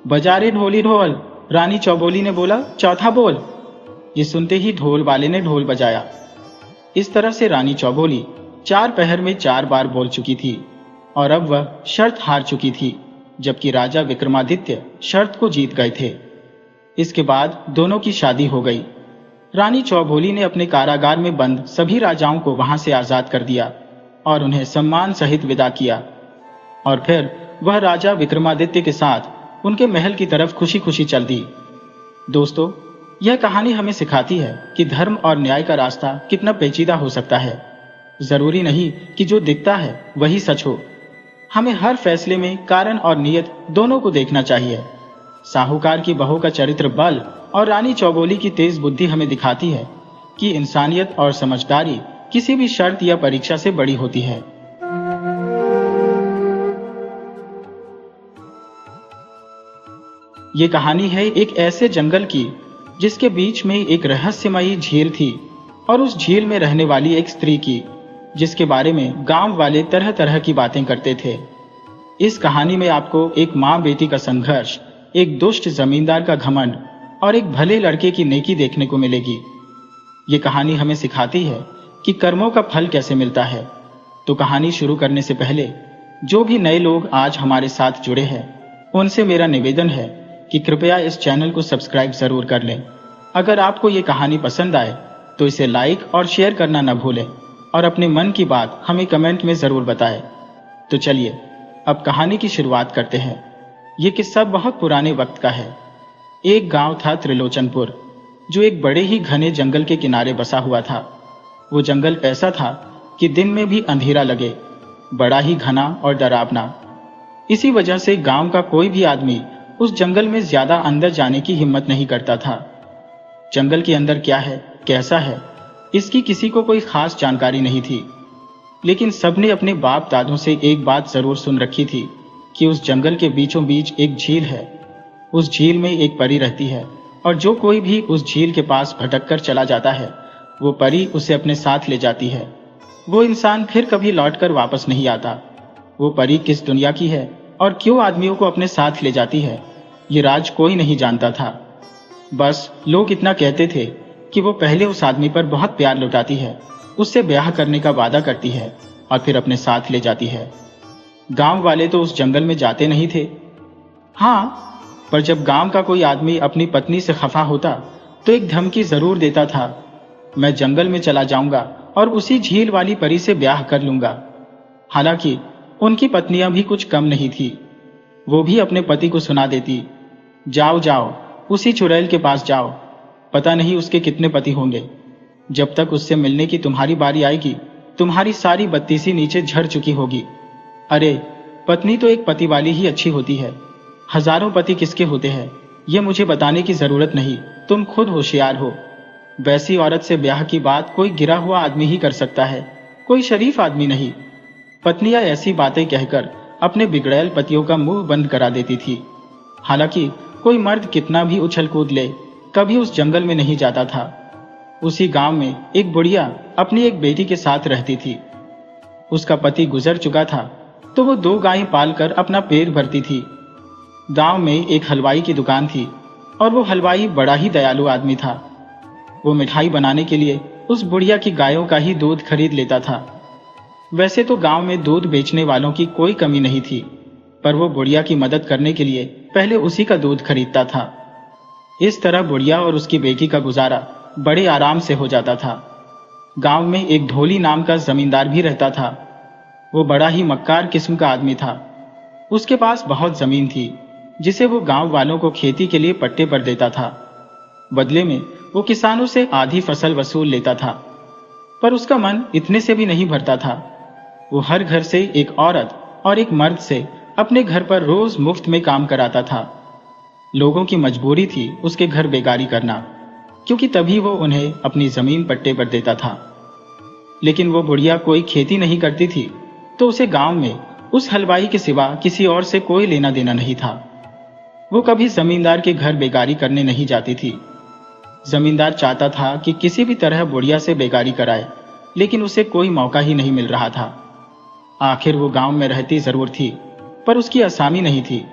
बजा रे ढोली ढोल। रानी चौबोली ने बोला, चौथा बोल। ये सुनते ही ढोल वाले ने ढोल बजाया। इस तरह से रानी चौबोली 4 पहर में 4 बार बोल चुकी थी और अब वह शर्त हार चुकी थी, जबकि राजा विक्रमादित्य शर्त को जीत गए थे। इसके बाद दोनों की शादी हो गई। रानी चौबोली ने अपने कारागार में बंद सभी राजाओं को वहां से आजाद कर दिया और उन्हें सम्मान सहित विदा किया। और फिर वह राजा विक्रमादित्य के साथ उनके महल की तरफ खुशी खुशी चल दी। दोस्तों, यह कहानी हमें सिखाती है कि धर्म और न्याय का रास्ता कितना पेचीदा हो सकता है। जरूरी नहीं कि जो दिखता है वही सच हो। हमें हर फैसले में कारण और नीयत दोनों को देखना चाहिए। साहूकार की बहू का चरित्र बल और रानी चौबोली की तेज बुद्धि हमें दिखाती है कि इंसानियत और समझदारी किसी भी शर्त या परीक्षा से बड़ी होती है। ये कहानी है एक ऐसे जंगल की जिसके बीच में एक रहस्यमयी झील थी और उस झील में रहने वाली एक स्त्री की, जिसके बारे में गांव वाले तरह तरह की बातें करते थे। इस कहानी में आपको एक माँ बेटी का संघर्ष, एक दुष्ट जमींदार का घमंड और एक भले लड़के की नेकी देखने को मिलेगी। ये कहानी हमें सिखाती है कि कर्मों का फल कैसे मिलता है। तो कहानी शुरू करने से पहले जो भी नए लोग आज हमारे साथ जुड़े हैं, उनसे मेरा निवेदन है कि कृपया इस चैनल को सब्सक्राइब जरूर कर लें। अगर आपको ये कहानी पसंद आए तो इसे लाइक और शेयर करना न भूलें और अपने मन की बात हमें कमेंट में जरूर बताएं। तो चलिए अब कहानी की शुरुआत करते हैं। ये किस्सा बहुत पुराने वक्त का है। एक गांव था त्रिलोचनपुर, जो एक बड़े ही घने जंगल के किनारे बसा हुआ था। वो जंगल ऐसा था कि दिन में भी अंधेरा लगे, बड़ा ही घना और डरावना। इसी वजह से गांव का कोई भी आदमी उस जंगल में ज्यादा अंदर जाने की हिम्मत नहीं करता था। जंगल के अंदर क्या है, कैसा है, इसकी किसी को कोई खास जानकारी नहीं थी। लेकिन सबने अपने बाप दादों से एक बात जरूर सुन रखी थी कि उस जंगल के बीचों बीच एक झील है। उस झील में एक परी रहती है और जो कोई भी उस झील के पास भटक कर चला जाता है, वो परी उसे अपने साथ ले जाती है। वो इंसान फिर कभी लौटकर वापस नहीं आता। वो परी किस दुनिया की है और क्यों आदमियों को अपने साथ ले जाती है, ये राज कोई नहीं जानता था। बस लोग इतना कहते थे कि वो पहले उस आदमी पर बहुत प्यार लुटाती है, उससे ब्याह करने का वादा करती है और फिर अपने साथ ले जाती है। गांव वाले तो उस जंगल में जाते नहीं थे। हाँ, पर जब गांव का कोई आदमी अपनी पत्नी से खफा होता तो एक धमकी जरूर देता था, मैं जंगल में चला जाऊंगा और उसी झील वाली परी से ब्याह कर लूंगा। हालांकि उनकी पत्नियां भी कुछ कम नहीं थी। वो भी अपने पति को सुना देती, जाओ जाओ उसी चुड़ैल के पास जाओ, पता नहीं उसके कितने पति होंगे। जब तक उससे मिलने की तुम्हारी बारी आएगी, तुम्हारी सारी बत्तीसी नीचे झड़ चुकी होगी। अरे, पत्नी तो एक पति वाली ही अच्छी होती है, हजारों पति किसके होते हैं ये मुझे बताने की जरूरत नहीं, तुम खुद होशियार हो। वैसी औरत से ब्याह की बात कोई गिरा हुआ आदमी ही कर सकता है, कोई शरीफ आदमी नहीं। पत्नियां ऐसी बातें कहकर अपने बिगड़ैल पतियों का मुंह बंद करा देती थी। हालांकि कोई मर्द कितना भी उछल कूद ले कभी उस जंगल में नहीं जाता था। उसी गांव में एक बुढ़िया अपनी एक बेटी के साथ रहती थी। उसका पति गुजर चुका था तो वो 2 गायें पालकर अपना पेट भरती थी। गांव में एक हलवाई की दुकान थी और वो हलवाई बड़ा ही दयालु आदमी था। वो मिठाई बनाने के लिए उस बुढ़िया की गायों का ही दूध खरीद लेता था। वैसे तो गांव में दूध बेचने वालों की कोई कमी नहीं थी, पर वो बुढ़िया की मदद करने के लिए पहले उसी का दूध खरीदता था। इस तरह बुढ़िया और उसकी बेटी का गुजारा बड़े आराम से हो जाता था। गांव में एक ढोली नाम का जमींदार भी रहता था। वो बड़ा ही मक्कार किस्म का आदमी था। उसके पास बहुत जमीन थी जिसे वो गांव वालों को खेती के लिए पट्टे पर देता था। बदले में वो किसानों से आधी फसल वसूल लेता था। पर उसका मन इतने से भी नहीं भरता था। वो हर घर से एक औरत और एक मर्द से अपने घर पर रोज मुफ्त में काम कराता था। लोगों की मजबूरी थी उसके घर बेगारी करना, क्योंकि तभी वो उन्हें अपनी जमीन पट्टे पर देता था। लेकिन वो बुढ़िया कोई खेती नहीं करती थी, तो उसे गांव में उस हलवाई के सिवा किसी और से कोई लेना देना नहीं था। वो कभी जमींदार के घर बेगारी करने नहीं जाती थी। जमींदार चाहता था कि किसी भी तरह बुढ़िया से बेगारी कराए, लेकिन उसे कोई मौका ही नहीं मिल रहा था। आखिर वो गांव में रहती जरूर थी, पर उसकी असामी नहीं थी।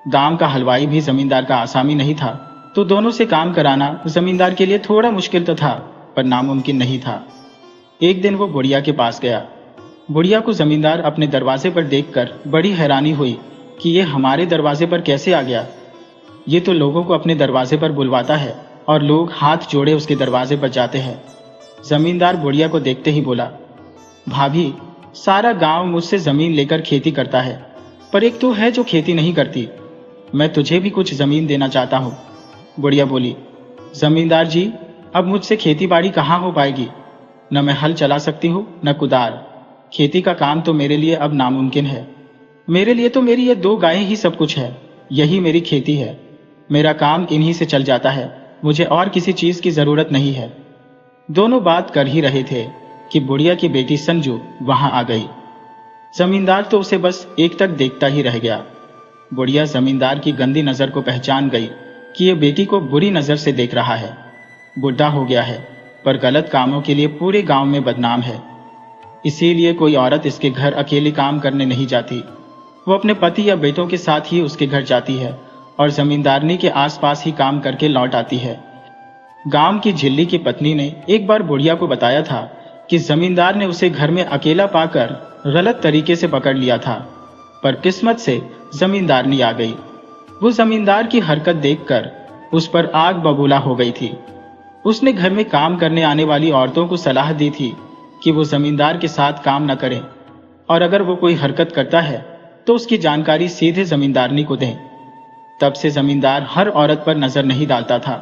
गांव का हलवाई भी जमींदार का आसामी नहीं था, तो दोनों से काम कराना जमींदार के लिए थोड़ा मुश्किल तो था, पर नामुमकिन नहीं था। एक दिन वो बुढ़िया के पास गया। बुढ़िया को जमींदार अपने दरवाजे पर देखकर बड़ी हैरानी हुई कि ये हमारे दरवाजे पर कैसे आ गया। ये तो लोगों को अपने दरवाजे पर बुलवाता है और लोग हाथ जोड़े उसके दरवाजे पर जाते हैं। जमींदार बुढ़िया को देखते ही बोला, भाभी, सारा गांव मुझसे जमीन लेकर खेती करता है, पर एक तो है जो खेती नहीं करती। मैं तुझे भी कुछ जमीन देना चाहता हूँ। बुढ़िया बोली, जमींदार जी, अब मुझसे खेती बाड़ी कहाँ हो पाएगी। न मैं हल चला सकती हूँ न कुदार। खेती का काम तो मेरे लिए अब नामुमकिन है। मेरे लिए तो मेरी ये 2 गायें ही सब कुछ है। यही मेरी खेती है। मेरा काम इन्हीं से चल जाता है। मुझे और किसी चीज की जरूरत नहीं है। दोनों बात कर ही रहे थे कि बुढ़िया की बेटी संजू वहां आ गई। जमींदार तो उसे बस एक तक देखता ही रह गया। बुढ़िया जमींदार की गंदी नजर को पहचान गई कि ये बेटी को बुरी नजर से देख रहा है। बुढ़ा हो गया है, पर गलत कामों के लिए पूरे गांव में बदनाम है। इसीलिए कोई औरत इसके घर अकेली काम करने नहीं जाती। वो अपने पति या बेटों के साथ ही उसके घर जाती है और जमींदारनी के आसपास ही काम करके लौट आती है। गांव की झिल्ली की पत्नी ने एक बार बुढ़िया को बताया था कि जमींदार ने उसे घर में अकेला पाकर गलत तरीके से पकड़ लिया था, पर किस्मत से जमींदारनी आ गई। वो जमींदार की हरकत देखकर उस पर आग बबूला हो गई थी। उसने घर में काम करने आने वाली औरतों को सलाह दी थी कि वो जमींदार के साथ काम न करें, और अगर वो कोई हरकत करता है तो उसकी जानकारी सीधे जमींदारनी को दें। तब से जमींदार हर औरत पर नजर नहीं डालता था,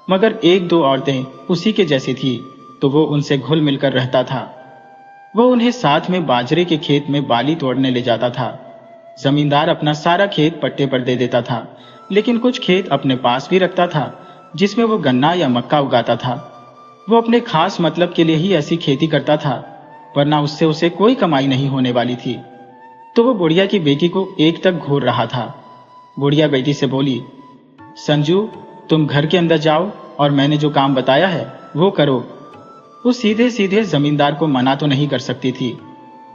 मगर 1-2 औरतें उसी के जैसी थी, तो वो उनसे घुल मिलकर रहता था। वो उन्हें साथ में बाजरे के खेत में बाली तोड़ने ले जाता था। जमींदार अपना सारा खेत पट्टे पर दे देता था, लेकिन कुछ खेत अपने पास भी रखता था जिसमें वो गन्ना या मक्का उगाता था। वो अपने खास मतलब के लिए ही ऐसी खेती करता था, वरना उससे उसे कोई कमाई नहीं होने वाली थी। तो वो बुढ़िया की बेटी को एक तक घूर रहा था। बुढ़िया बेटी से बोली, संजू, तुम घर के अंदर जाओ और मैंने जो काम बताया है वो करो। वो सीधे सीधे जमींदार को मना तो नहीं कर सकती थी,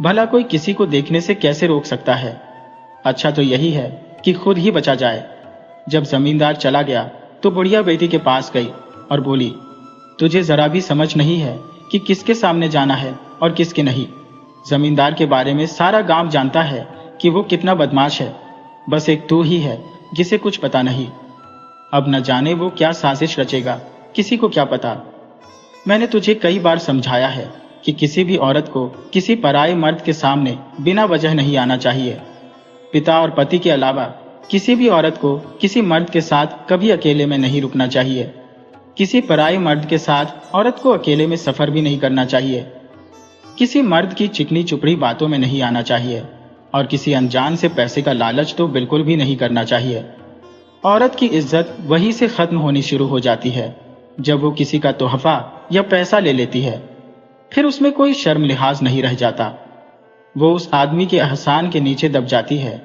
भला कोई किसी को देखने से कैसे रोक सकता है। अच्छा तो यही है कि खुद ही बचा जाए। जब जमींदार चला गया तो बुढ़िया बेटी के पास गई और बोली, तुझे जरा भी समझ नहीं है कि किसके सामने जाना है और किसके नहीं। जमींदार के बारे में सारा गांव जानता है कि वो कितना बदमाश है। बस एक तू ही है जिसे कुछ पता नहीं। अब न जाने वो क्या साजिश रचेगा, किसी को क्या पता। मैंने तुझे कई बार समझाया है कि किसी भी औरत को किसी पराये मर्द के सामने बिना वजह नहीं आना चाहिए। पिता और पति के अलावा किसी भी औरत को किसी मर्द के साथ कभी अकेले में नहीं रुकना चाहिए। किसी पराये मर्द के साथ औरत को अकेले में सफर भी नहीं करना चाहिए। किसी मर्द की चिकनी चुपड़ी बातों में नहीं आना चाहिए, और किसी अनजान से पैसे का लालच तो बिल्कुल भी नहीं करना चाहिए। औरत की इज्जत वहीं से खत्म होनी शुरू हो जाती है जब वो किसी का तोहफा या पैसा ले लेती है। फिर उसमें कोई शर्म लिहाज नहीं रह जाता। वो उस आदमी के एहसान के नीचे दब जाती है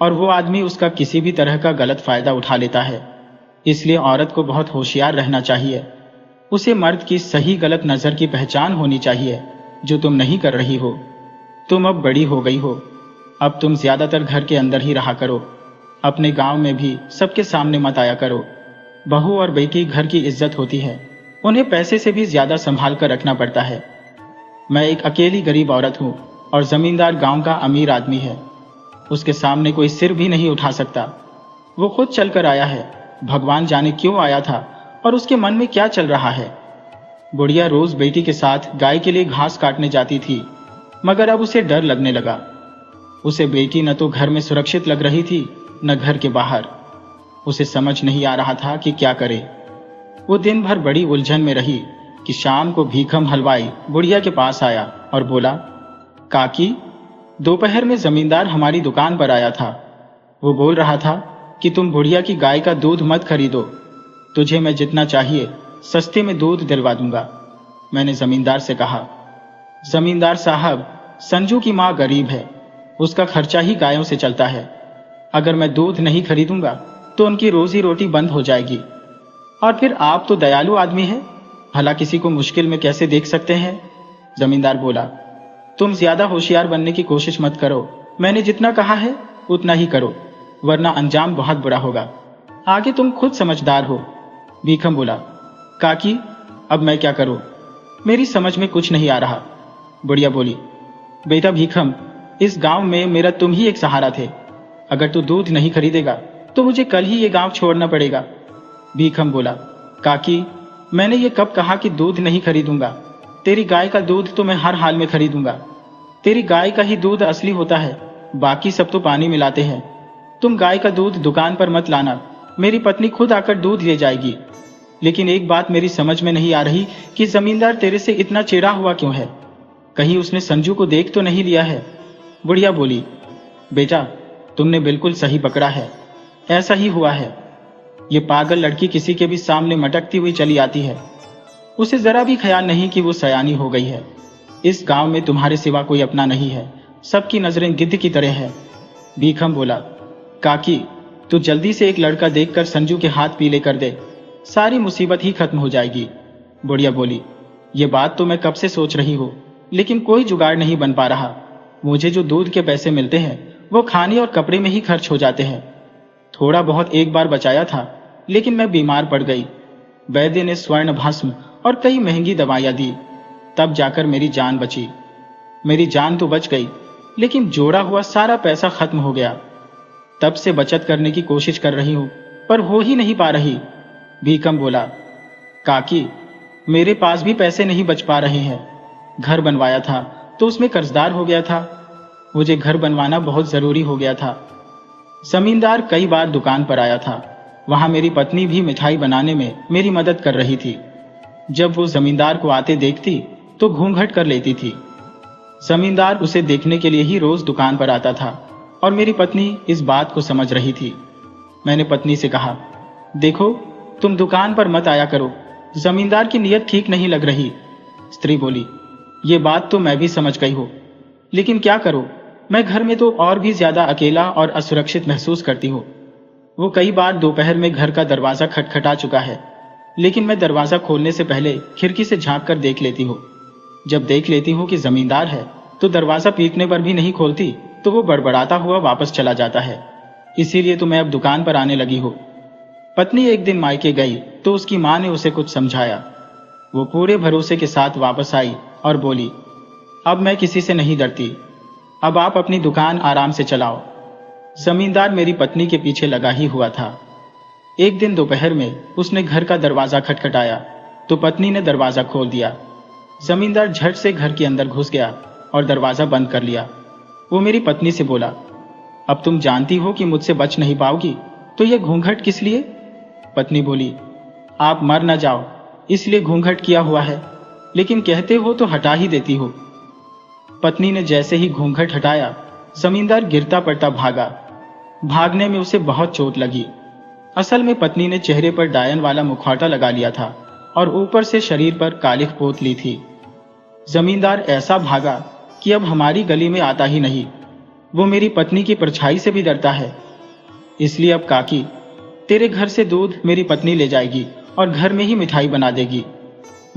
और वो आदमी उसका किसी भी तरह का गलत फायदा उठा लेता है। इसलिए औरत को बहुत होशियार रहना चाहिए। उसे मर्द की सही गलत नजर की पहचान होनी चाहिए, जो तुम नहीं कर रही हो। तुम अब बड़ी हो गई हो, अब तुम ज्यादातर घर के अंदर ही रहा करो। अपने गांव में भी सबके सामने मत आया करो। बहू और बेटी घर की इज्जत होती है, उन्हें पैसे से भी ज्यादा संभाल कर रखना पड़ता है। मैं एक अकेली गरीब औरत हूँ और जमींदार गांव का अमीर आदमी है। उसके सामने कोई सिर भी नहीं उठा सकता। वो खुद चलकर आया है, भगवान जाने क्यों आया था और उसके मन में क्या चल रहा है। बुढ़िया रोज बेटी के साथ गाय के लिए घास काटने जाती थी, मगर अब उसे डर लगने लगा। उसे बेटी न तो घर में सुरक्षित लग रही थी, न घर के बाहर। उसे समझ नहीं आ रहा था कि क्या करे। वो दिन भर बड़ी उलझन में रही कि शाम को भीखम हलवाई बुढ़िया के पास आया और बोला, काकी, दोपहर में जमींदार हमारी दुकान पर आया था। वो बोल रहा था कि तुम बुढ़िया की गाय का दूध मत खरीदो, तुझे मैं जितना चाहिए सस्ते में दूध दिलवा दूंगा। मैंने जमींदार से कहा, जमींदार साहब, संजू की माँ गरीब है, उसका खर्चा ही गायों से चलता है। अगर मैं दूध नहीं खरीदूंगा तो उनकी रोजी रोटी बंद हो जाएगी। और फिर आप तो दयालु आदमी हैं, भला किसी को मुश्किल में कैसे देख सकते हैं। जमींदार बोला, तुम ज्यादा होशियार बनने की कोशिश मत करो। मैंने जितना कहा है उतना ही करो, वरना अंजाम बहुत बुरा होगा। आगे तुम खुद समझदार हो। भीखम बोला, काकी, अब मैं क्या करूं? मेरी समझ में कुछ नहीं आ रहा। बुढ़िया बोली, बेटा भीखम, इस गांव में मेरा तुम ही एक सहारा थे। अगर तू दूध नहीं खरीदेगा तो मुझे कल ही ये गांव छोड़ना पड़ेगा। भीखम बोला, काकी, मैंने ये कब कहा कि दूध नहीं खरीदूंगा? तेरी गाय का दूध तो मैं हर हाल में खरीदूंगा। तेरी गाय का ही दूध असली होता है, बाकी सब तो पानी मिलाते हैं। तुम गाय का दूध दुकान पर मत लाना, मेरी पत्नी खुद आकर दूध ले जाएगी। लेकिन एक बात मेरी समझ में नहीं आ रही कि जमींदार तेरे से इतना चिढ़ा हुआ क्यों है? कहीं उसने संजू को देख तो नहीं लिया है? बुढ़िया बोली, बेटा, तुमने बिल्कुल सही पकड़ा है, ऐसा ही हुआ है। ये पागल लड़की किसी के भी सामने मटकती हुई चली आती है। उसे जरा भी ख्याल नहीं कि वो सयानी हो गई है। इस गांव में तुम्हारे सिवा कोई अपना नहीं है, सबकी नजरें गिद्ध की तरह है। भीखम बोला, काकी, तू जल्दी से एक लड़का देखकर संजू के हाथ पीले कर दे, सारी मुसीबत ही खत्म हो जाएगी। बुढ़िया बोली, ये बात तो मैं कब से सोच रही हूँ, लेकिन कोई जुगाड़ नहीं बन पा रहा। मुझे जो दूध के पैसे मिलते हैं वो खाने और कपड़े में ही खर्च हो जाते हैं। थोड़ा बहुत एक बार बचाया था, लेकिन मैं बीमार पड़ गई। वैद्य ने स्वर्ण भस्म और कई महंगी दवाइयां दी, तब जाकर मेरी जान बची। मेरी जान तो बच गई, लेकिन जोड़ा हुआ सारा पैसा खत्म हो गया। तब से बचत करने की कोशिश कर रही हूं, पर हो ही नहीं पा रही। भीखम बोला, काकी, मेरे पास भी पैसे नहीं बच पा रहे हैं। घर बनवाया था तो उसमें कर्जदार हो गया था। मुझे घर बनवाना बहुत जरूरी हो गया था। जमींदार कई बार दुकान पर आया था, वहां मेरी पत्नी भी मिठाई बनाने में मेरी मदद कर रही थी। जब वो जमींदार को आते देखती तो घूंघट कर लेती थी। जमींदार उसे देखने के लिए ही रोज दुकान पर आता था और मेरी पत्नी इस बात को समझ रही थी। मैंने पत्नी से कहा, देखो, तुम दुकान पर मत आया करो, जमींदार की नीयत ठीक नहीं लग रही। स्त्री बोली, ये बात तो मैं भी समझ गई हूं, लेकिन क्या करूं, मैं घर में तो और भी ज्यादा अकेला और असुरक्षित महसूस करती हूँ। वो कई बार दोपहर में घर का दरवाजा खटखटा चुका है, लेकिन मैं दरवाजा खोलने से पहले खिड़की से झांक कर देख लेती हूँ। जब देख लेती हूँ कि जमींदार है तो दरवाजा पीटने पर भी नहीं खोलती, तो वो बड़बड़ाता हुआ वापस चला जाता है। इसीलिए तो मैं अब दुकान पर आने लगी हूँ। पत्नी एक दिन मायके गई तो उसकी माँ ने उसे कुछ समझाया। वो पूरे भरोसे के साथ वापस आई और बोली, अब मैं किसी से नहीं डरती, अब आप अपनी दुकान आराम से चलाओ। जमींदार मेरी पत्नी के पीछे लगा ही हुआ था। एक दिन दोपहर में उसने घर का दरवाजा खटखटाया तो पत्नी ने दरवाजा खोल दिया। जमींदार झट से घर के अंदर घुस गया और दरवाजा बंद कर लिया। वो मेरी पत्नी से बोला, अब तुम जानती हो कि मुझसे बच नहीं पाओगी, तो ये घूंघट किस लिए? पत्नी बोली, आप मर न जाओ इसलिए घूंघट किया हुआ है, लेकिन कहते हो तो हटा ही देती हो। पत्नी ने जैसे ही घूंघट हटाया, जमींदार गिरता पड़ता भागा। भागने में उसे बहुत चोट लगी। असल में पत्नी ने चेहरे पर डायन वाला मुखौटा लगा लिया था और ऊपर से शरीर पर कालिख पोत ली थी। जमींदार ऐसा भागा कि अब हमारी गली में आता ही नहीं। वो मेरी पत्नी की परछाई से भी डरता है। इसलिए अब काकी, तेरे घर से दूध मेरी पत्नी ले जाएगी और घर में ही मिठाई बना देगी।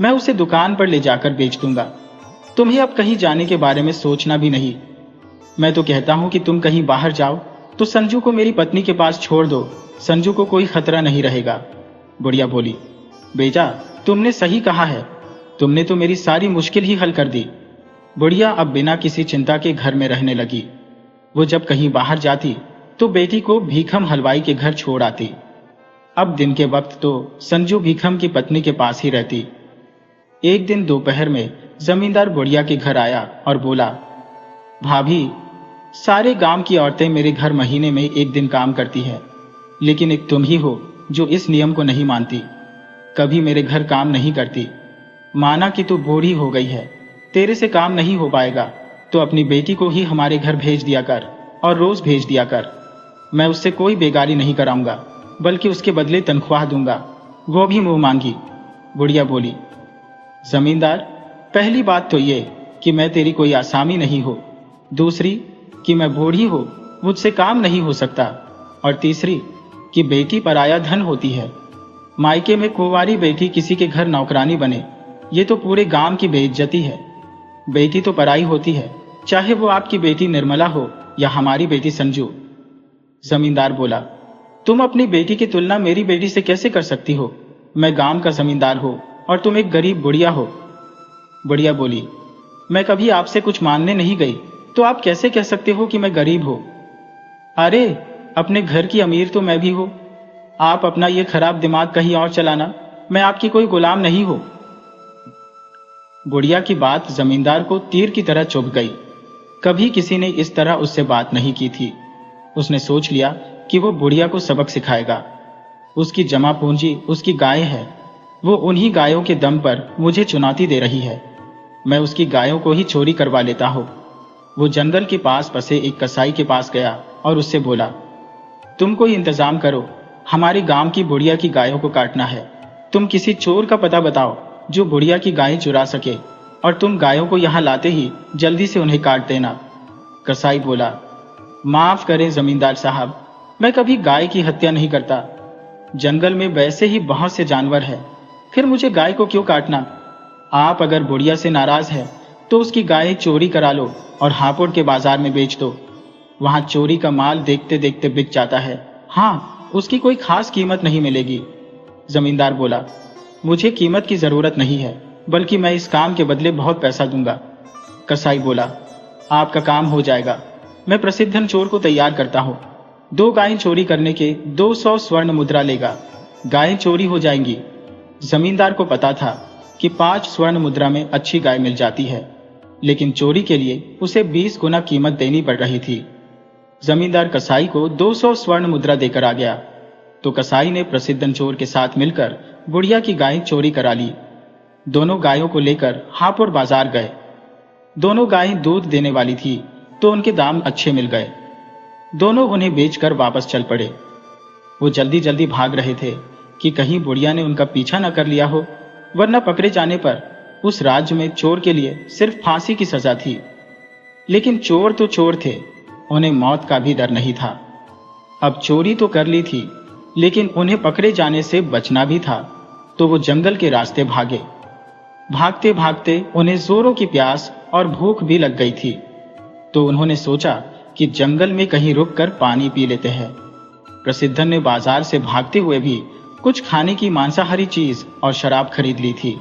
मैं उसे दुकान पर ले जाकर बेच दूंगा। तुम्हें अब कहीं जाने के बारे में सोचना भी नहीं। मैं तो कहता हूं कि तुम कहीं बाहर जाओ तो संजू को मेरी पत्नी के पास छोड़ दो। संजू को कोई खतरा नहीं रहेगा। बुढ़िया बोली, बेटा तुमने सही कहा है। तुमने तो मेरी सारी मुश्किल ही हल कर दी। बुढ़िया अब बिना किसी चिंता के घर में रहने लगी। वो जब कहीं बाहर जाती तो बेटी को भीखम हलवाई के घर छोड़ आती। अब दिन के वक्त तो संजू भीखम की पत्नी के पास ही रहती। एक दिन दोपहर में जमींदार बुढ़िया के घर आया और बोला, भाभी, सारे गांव की औरतें मेरे घर महीने में एक दिन काम करती है, लेकिन एक तुम ही हो जो इस नियम को नहीं मानती। कभी मेरे घर काम नहीं करती। माना कि तू बूढ़ी हो गई है, तेरे से काम नहीं हो पाएगा, तो अपनी बेटी को ही हमारे घर भेज दिया कर और रोज भेज दिया कर। मैं उससे कोई बेगारी नहीं कराऊंगा, बल्कि उसके बदले तनख्वाह दूंगा, वो भी मुंह मांगी। बुढ़िया बोली, जमींदार, पहली बात तो ये कि मैं तेरी कोई आसामी नहीं हो। दूसरी कि मैं बूढ़ी हो, मुझसे काम नहीं हो सकता। और तीसरी कि बेटी पराया धन होती है। मायके में कुंवारी बेटी किसी के घर नौकरानी बने, ये तो पूरे गांव की बेइज्जती है। बेटी तो पराई होती है, चाहे वो आपकी बेटी निर्मला हो या हमारी बेटी संजू। जमींदार बोला, तुम अपनी बेटी की तुलना मेरी बेटी से कैसे कर सकती हो? मैं गांव का जमींदार हूं और तुम एक गरीब बुढ़िया हो। बुढ़िया बोली, मैं कभी आपसे कुछ मांगने नहीं गई, तो आप कैसे कह सकते हो कि मैं गरीब हूं? अरे, अपने घर की अमीर तो मैं भी हूं। आप अपना ये खराब दिमाग कहीं और चलाना, मैं आपकी कोई गुलाम नहीं हूं। बुढ़िया की बात जमींदार को तीर की तरह चुभ गई। कभी किसी ने इस तरह उससे बात नहीं की थी। उसने सोच लिया कि वो बुढ़िया को सबक सिखाएगा। उसकी जमा पूंजी उसकी गाय है, वो उन्हीं गायों के दम पर मुझे चुनौती दे रही है। मैं उसकी गायों को ही चोरी करवा लेता हूं। वो जंगल के पास बसे एक कसाई के पास गया और उससे बोला, तुम कोई इंतजाम करो, हमारे गांव की बुढ़िया की गायों को काटना है। तुम किसी चोर का पता बताओ जो बुढ़िया की गायें चुरा सके, और तुम गायों को यहां लाते ही जल्दी से उन्हें काट देना। कसाई बोला, माफ करें जमींदार साहब, मैं कभी गाय की हत्या नहीं करता। जंगल में वैसे ही बहुत से जानवर हैं, फिर मुझे गाय को क्यों काटना? आप अगर बुढ़िया से नाराज है तो उसकी गायें चोरी करा लो और हापुड़ के बाजार में बेच दो। वहां चोरी का माल देखते देखते बिक जाता है। हाँ, उसकी कोई खास कीमत नहीं मिलेगी। जमींदार बोला, मुझे कीमत की जरूरत नहीं है, बल्कि मैं इस काम के बदले बहुत पैसा दूंगा। कसाई बोला, आपका काम हो जाएगा। मैं प्रसिद्धन चोर को तैयार करता हूं। 2 गायें चोरी करने के 200 स्वर्ण मुद्रा लेगा। गायें चोरी हो जाएंगी। जमींदार को पता था कि 5 स्वर्ण मुद्रा में अच्छी गाय मिल जाती है, लेकिन चोरी के लिए उसे 20 गुना कीमत देनी पड़ रही थी। जमींदार कसाई को 200 स्वर्ण मुद्रा देकर आ गया, तो कसाई ने प्रसिद्धन चोर के साथ मिलकर बुढ़िया की गायें चोरी करा ली। दोनों गायों को लेकर हापुड़ बाजार गए। दोनों गायें दूध देने वाली थी, तो उनके दाम अच्छे मिल गए। दोनों उन्हें बेचकर वापस चल पड़े। वो जल्दी जल्दी भाग रहे थे कि कहीं बुढ़िया ने उनका पीछा न कर लिया हो, वरना पकड़े जाने पर उस राज्य में चोर के लिए सिर्फ फांसी की सजा थी। लेकिन चोर तो चोर थे, उन्हें मौत का भी डर नहीं था। अब चोरी तो कर ली थी, लेकिन उन्हें पकड़े जाने से बचना भी था, तो वो जंगल के रास्ते भागे। भागते भागते उन्हें जोरों की प्यास और भूख भी लग गई थी, तो उन्होंने सोचा कि जंगल में कहीं रुककर पानी पी लेते हैं। प्रसिद्धन ने बाजार से भागते हुए भी कुछ खाने की मांसाहारी चीज और शराब खरीद ली थी।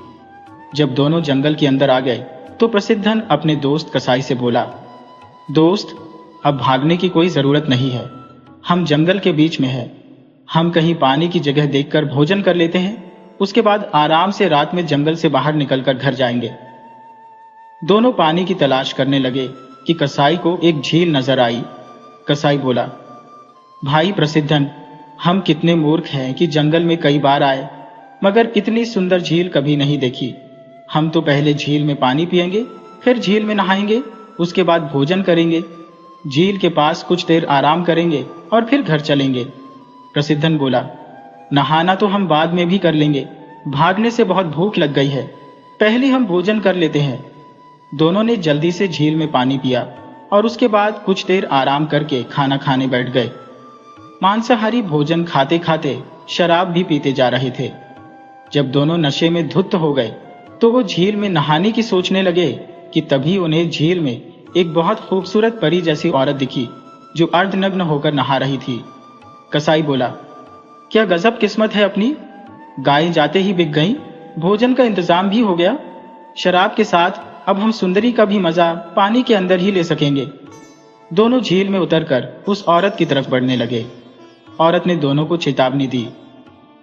जब दोनों जंगल के अंदर आ गए तो प्रसिद्धन अपने दोस्त कसाई से बोला, दोस्त, अब भागने की कोई जरूरत नहीं है। हम जंगल के बीच में हैं। हम कहीं पानी की जगह देखकर भोजन कर लेते हैं, उसके बाद आराम से रात में जंगल से बाहर निकलकर घर जाएंगे। दोनों पानी की तलाश करने लगे कि कसाई को एक झील नजर आई। कसाई बोला, भाई प्रसिद्धन, हम कितने मूर्ख हैं कि जंगल में कई बार आए, मगर इतनी सुंदर झील कभी नहीं देखी। हम तो पहले झील में पानी पिएंगे, फिर झील में नहाएंगे, उसके बाद भोजन करेंगे, झील के पास कुछ देर आराम करेंगे और फिर घर चलेंगे। प्रसिद्धन बोला, नहाना तो हम बाद में भी कर लेंगे, भागने से बहुत भूख लग गई है, पहले हम भोजन कर लेते हैं। दोनों ने जल्दी से झील में पानी पिया और उसके बाद कुछ देर आराम करके खाना खाने बैठ गए। मांसाहारी भोजन खाते खाते शराब भी पीते जा रहे थे। जब दोनों नशे में धुत हो गए तो वो झील में नहाने की सोचने लगे कि तभी उन्हें झील में एक बहुत खूबसूरत परी जैसी औरत दिखी जो अर्धनग्न होकर नहा रही थी। कसाई बोला, क्या गजब किस्मत है अपनी, गायें जाते ही बिक गईं, भोजन का इंतजाम भी हो गया, शराब के साथ अब हम सुंदरी का भी मजा पानी के अंदर ही ले सकेंगे। दोनों झील में उतरकर उस औरत की तरफ बढ़ने लगे। औरत ने दोनों को चेतावनी दी,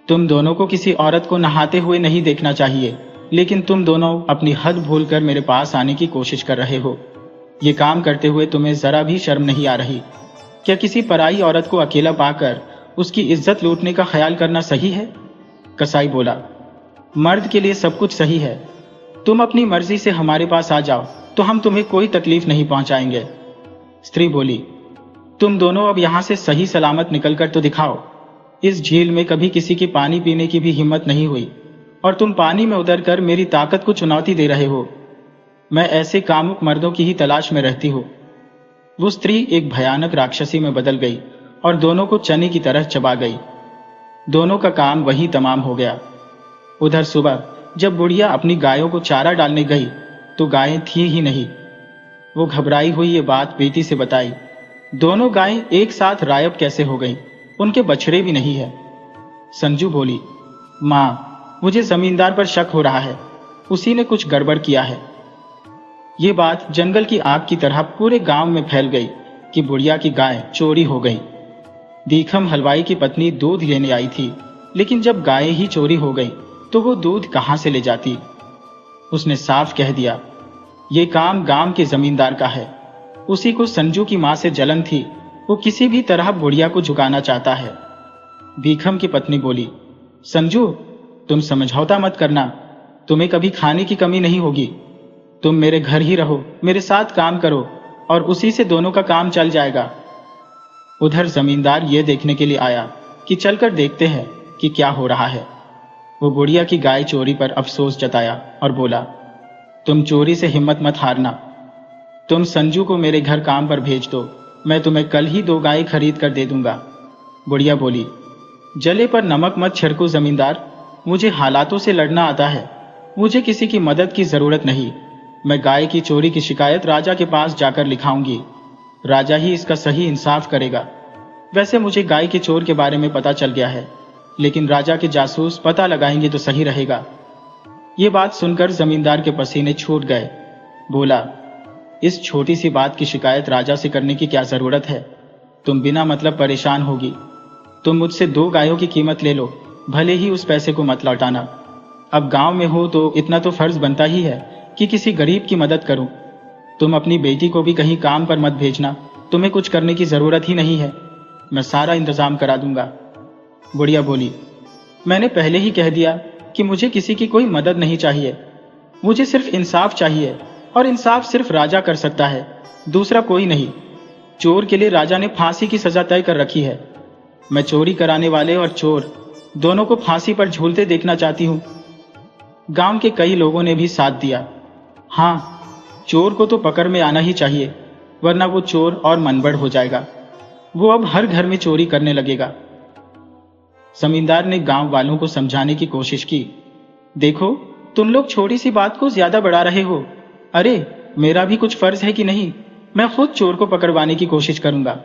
तुम दोनों को किसी औरत को नहाते हुए नहीं देखना चाहिए, लेकिन तुम दोनों अपनी हद भूलकर मेरे पास आने की कोशिश कर रहे हो। ये काम करते हुए तुम्हें जरा भी शर्म नहीं आ रही? क्या किसी पराई औरत को अकेला पाकर उसकी इज्जत लूटने का ख्याल करना सही है? कसाई बोला, मर्द के लिए सब कुछ सही है, तुम अपनी मर्जी से हमारे पास आ जाओ तो हम तुम्हें कोई तकलीफ नहीं पहुंचाएंगे। स्त्री बोली, तुम दोनों अब यहां से सही सलामत निकलकर तो दिखाओ। इस झील में कभी किसी की पानी पीने की भी हिम्मत नहीं हुई और तुम पानी में उतरकर मेरी ताकत को चुनौती दे रहे हो। मैं ऐसे कामुक मर्दों की ही तलाश में रहती हूँ। वो स्त्री एक भयानक राक्षसी में बदल गई और दोनों को चने की तरह चबा गई। दोनों का काम वहीं तमाम हो गया। उधर सुबह जब बुढ़िया अपनी गायों को चारा डालने गई तो गायें थी ही नहीं। वो घबराई हुई ये बात बेटी से बताई। दोनों गायें एक साथ गायब कैसे हो गईं? उनके बछड़े भी नहीं है। संजू बोली, माँ, मुझे जमींदार पर शक हो रहा है, उसी ने कुछ गड़बड़ किया है। ये बात जंगल की आग की तरह पूरे गांव में फैल गई कि बुढ़िया की गाय चोरी हो गई। दीखम हलवाई की पत्नी दूध लेने आई थी, लेकिन जब गायें ही चोरी हो गई तो वो दूध कहां से ले जाती? उसने साफ कह दिया, ये काम गांव के जमींदार का है। उसी को संजू की मां से जलन थी, वो किसी भी तरह बुढ़िया को झुकाना चाहता है। भीखम की पत्नी बोली, संजू, तुम समझौता मत करना, तुम्हें कभी खाने की कमी नहीं होगी। तुम मेरे घर ही रहो, मेरे साथ काम करो और उसी से दोनों का काम चल जाएगा। उधर जमींदार ये देखने के लिए आया कि चलकर देखते हैं कि क्या हो रहा है। वो बुढ़िया की गाय चोरी पर अफसोस जताया और बोला, तुम चोरी से हिम्मत मत हारना। तुम संजू को मेरे घर काम पर भेज दो, मैं तुम्हें कल ही 2 गाय खरीद कर दे दूंगा। बुढ़िया बोली, जले पर नमक मत छिड़को जमींदार, मुझे हालातों से लड़ना आता है, मुझे किसी की मदद की जरूरत नहीं। मैं गाय की चोरी की शिकायत राजा के पास जाकर लिखाऊंगी, राजा ही इसका सही इंसाफ करेगा। वैसे मुझे गाय के चोर के बारे में पता चल गया है, लेकिन राजा के जासूस पता लगाएंगे तो सही रहेगा। ये बात सुनकर जमींदार के पसीने छूट गए। बोला, इस छोटी सी बात की शिकायत राजा से करने की क्या जरूरत है? तुम बिना मतलब परेशान होगी। तुम मुझसे 2 गायों की कीमत ले लो, भले ही उस पैसे को मत लौटाना। अब गांव में हो तो इतना तो फर्ज बनता ही है कि किसी गरीब की मदद करूं। तुम अपनी बेटी को भी कहीं काम पर मत भेजना, तुम्हें कुछ करने की जरूरत ही नहीं है, मैं सारा इंतजाम करा दूंगा। बुढ़िया बोली, मैंने पहले ही कह दिया कि मुझे किसी की कोई मदद नहीं चाहिए, मुझे सिर्फ इंसाफ चाहिए और इंसाफ सिर्फ राजा कर सकता है, दूसरा कोई नहीं। चोर के लिए राजा ने फांसी की सजा तय कर रखी है। मैं चोरी कराने वाले और चोर दोनों को फांसी पर झूलते देखना चाहती हूं। गांव के कई लोगों ने भी साथ दिया। हाँ, चोर को तो पकड़ में आना ही चाहिए, वरना वो चोर और मनबड़ हो जाएगा। वो अब हर घर में चोरी करने लगेगा। जमींदार ने गांव वालों को समझाने की कोशिश की। देखो, तुम लोग छोटी सी बात को ज्यादा बढ़ा रहे हो। अरे, मेरा भी कुछ फर्ज है कि नहीं? मैं खुद चोर को पकड़वाने की कोशिश करूंगा।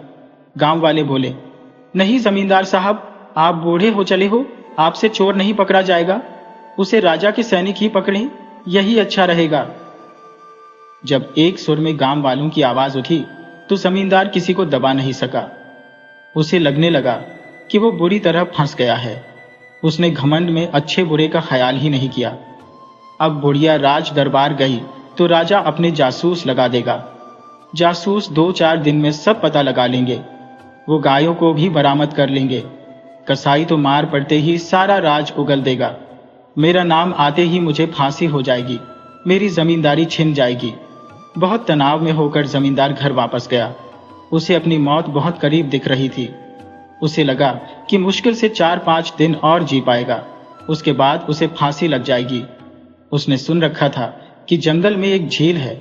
गांव वाले बोले, नहीं जमींदार साहब, आप बूढ़े हो चले हो, आपसे चोर नहीं पकड़ा जाएगा, उसे राजा के सैनिक ही पकड़ें, यही अच्छा रहेगा। जब एक सुर में गांव वालों की आवाज उठी तो जमींदार किसी को दबा नहीं सका। उसे लगने लगा कि वो बुरी तरह फंस गया है। उसने घमंड में अच्छे बुरे का ख्याल ही नहीं किया। अब बुढ़िया राज दरबार गई तो राजा अपने जासूस लगा देगा। जासूस 2-4 दिन में सब पता लगा लेंगे। वो गायों को भी बरामद कर लेंगे। कसाई तो मार पड़ते ही सारा राज उगल देगा। मेरा नाम आते ही मुझे फांसी हो जाएगी, मेरी जमींदारी छिन जाएगी। बहुत तनाव में होकर जमींदार घर वापस गया। उसे अपनी मौत बहुत करीब दिख रही थी। उसे लगा कि मुश्किल से 4-5 दिन और जी पाएगा, उसके बाद उसे फांसी लग जाएगी। उसने सुन रखा था कि जंगल में एक झील है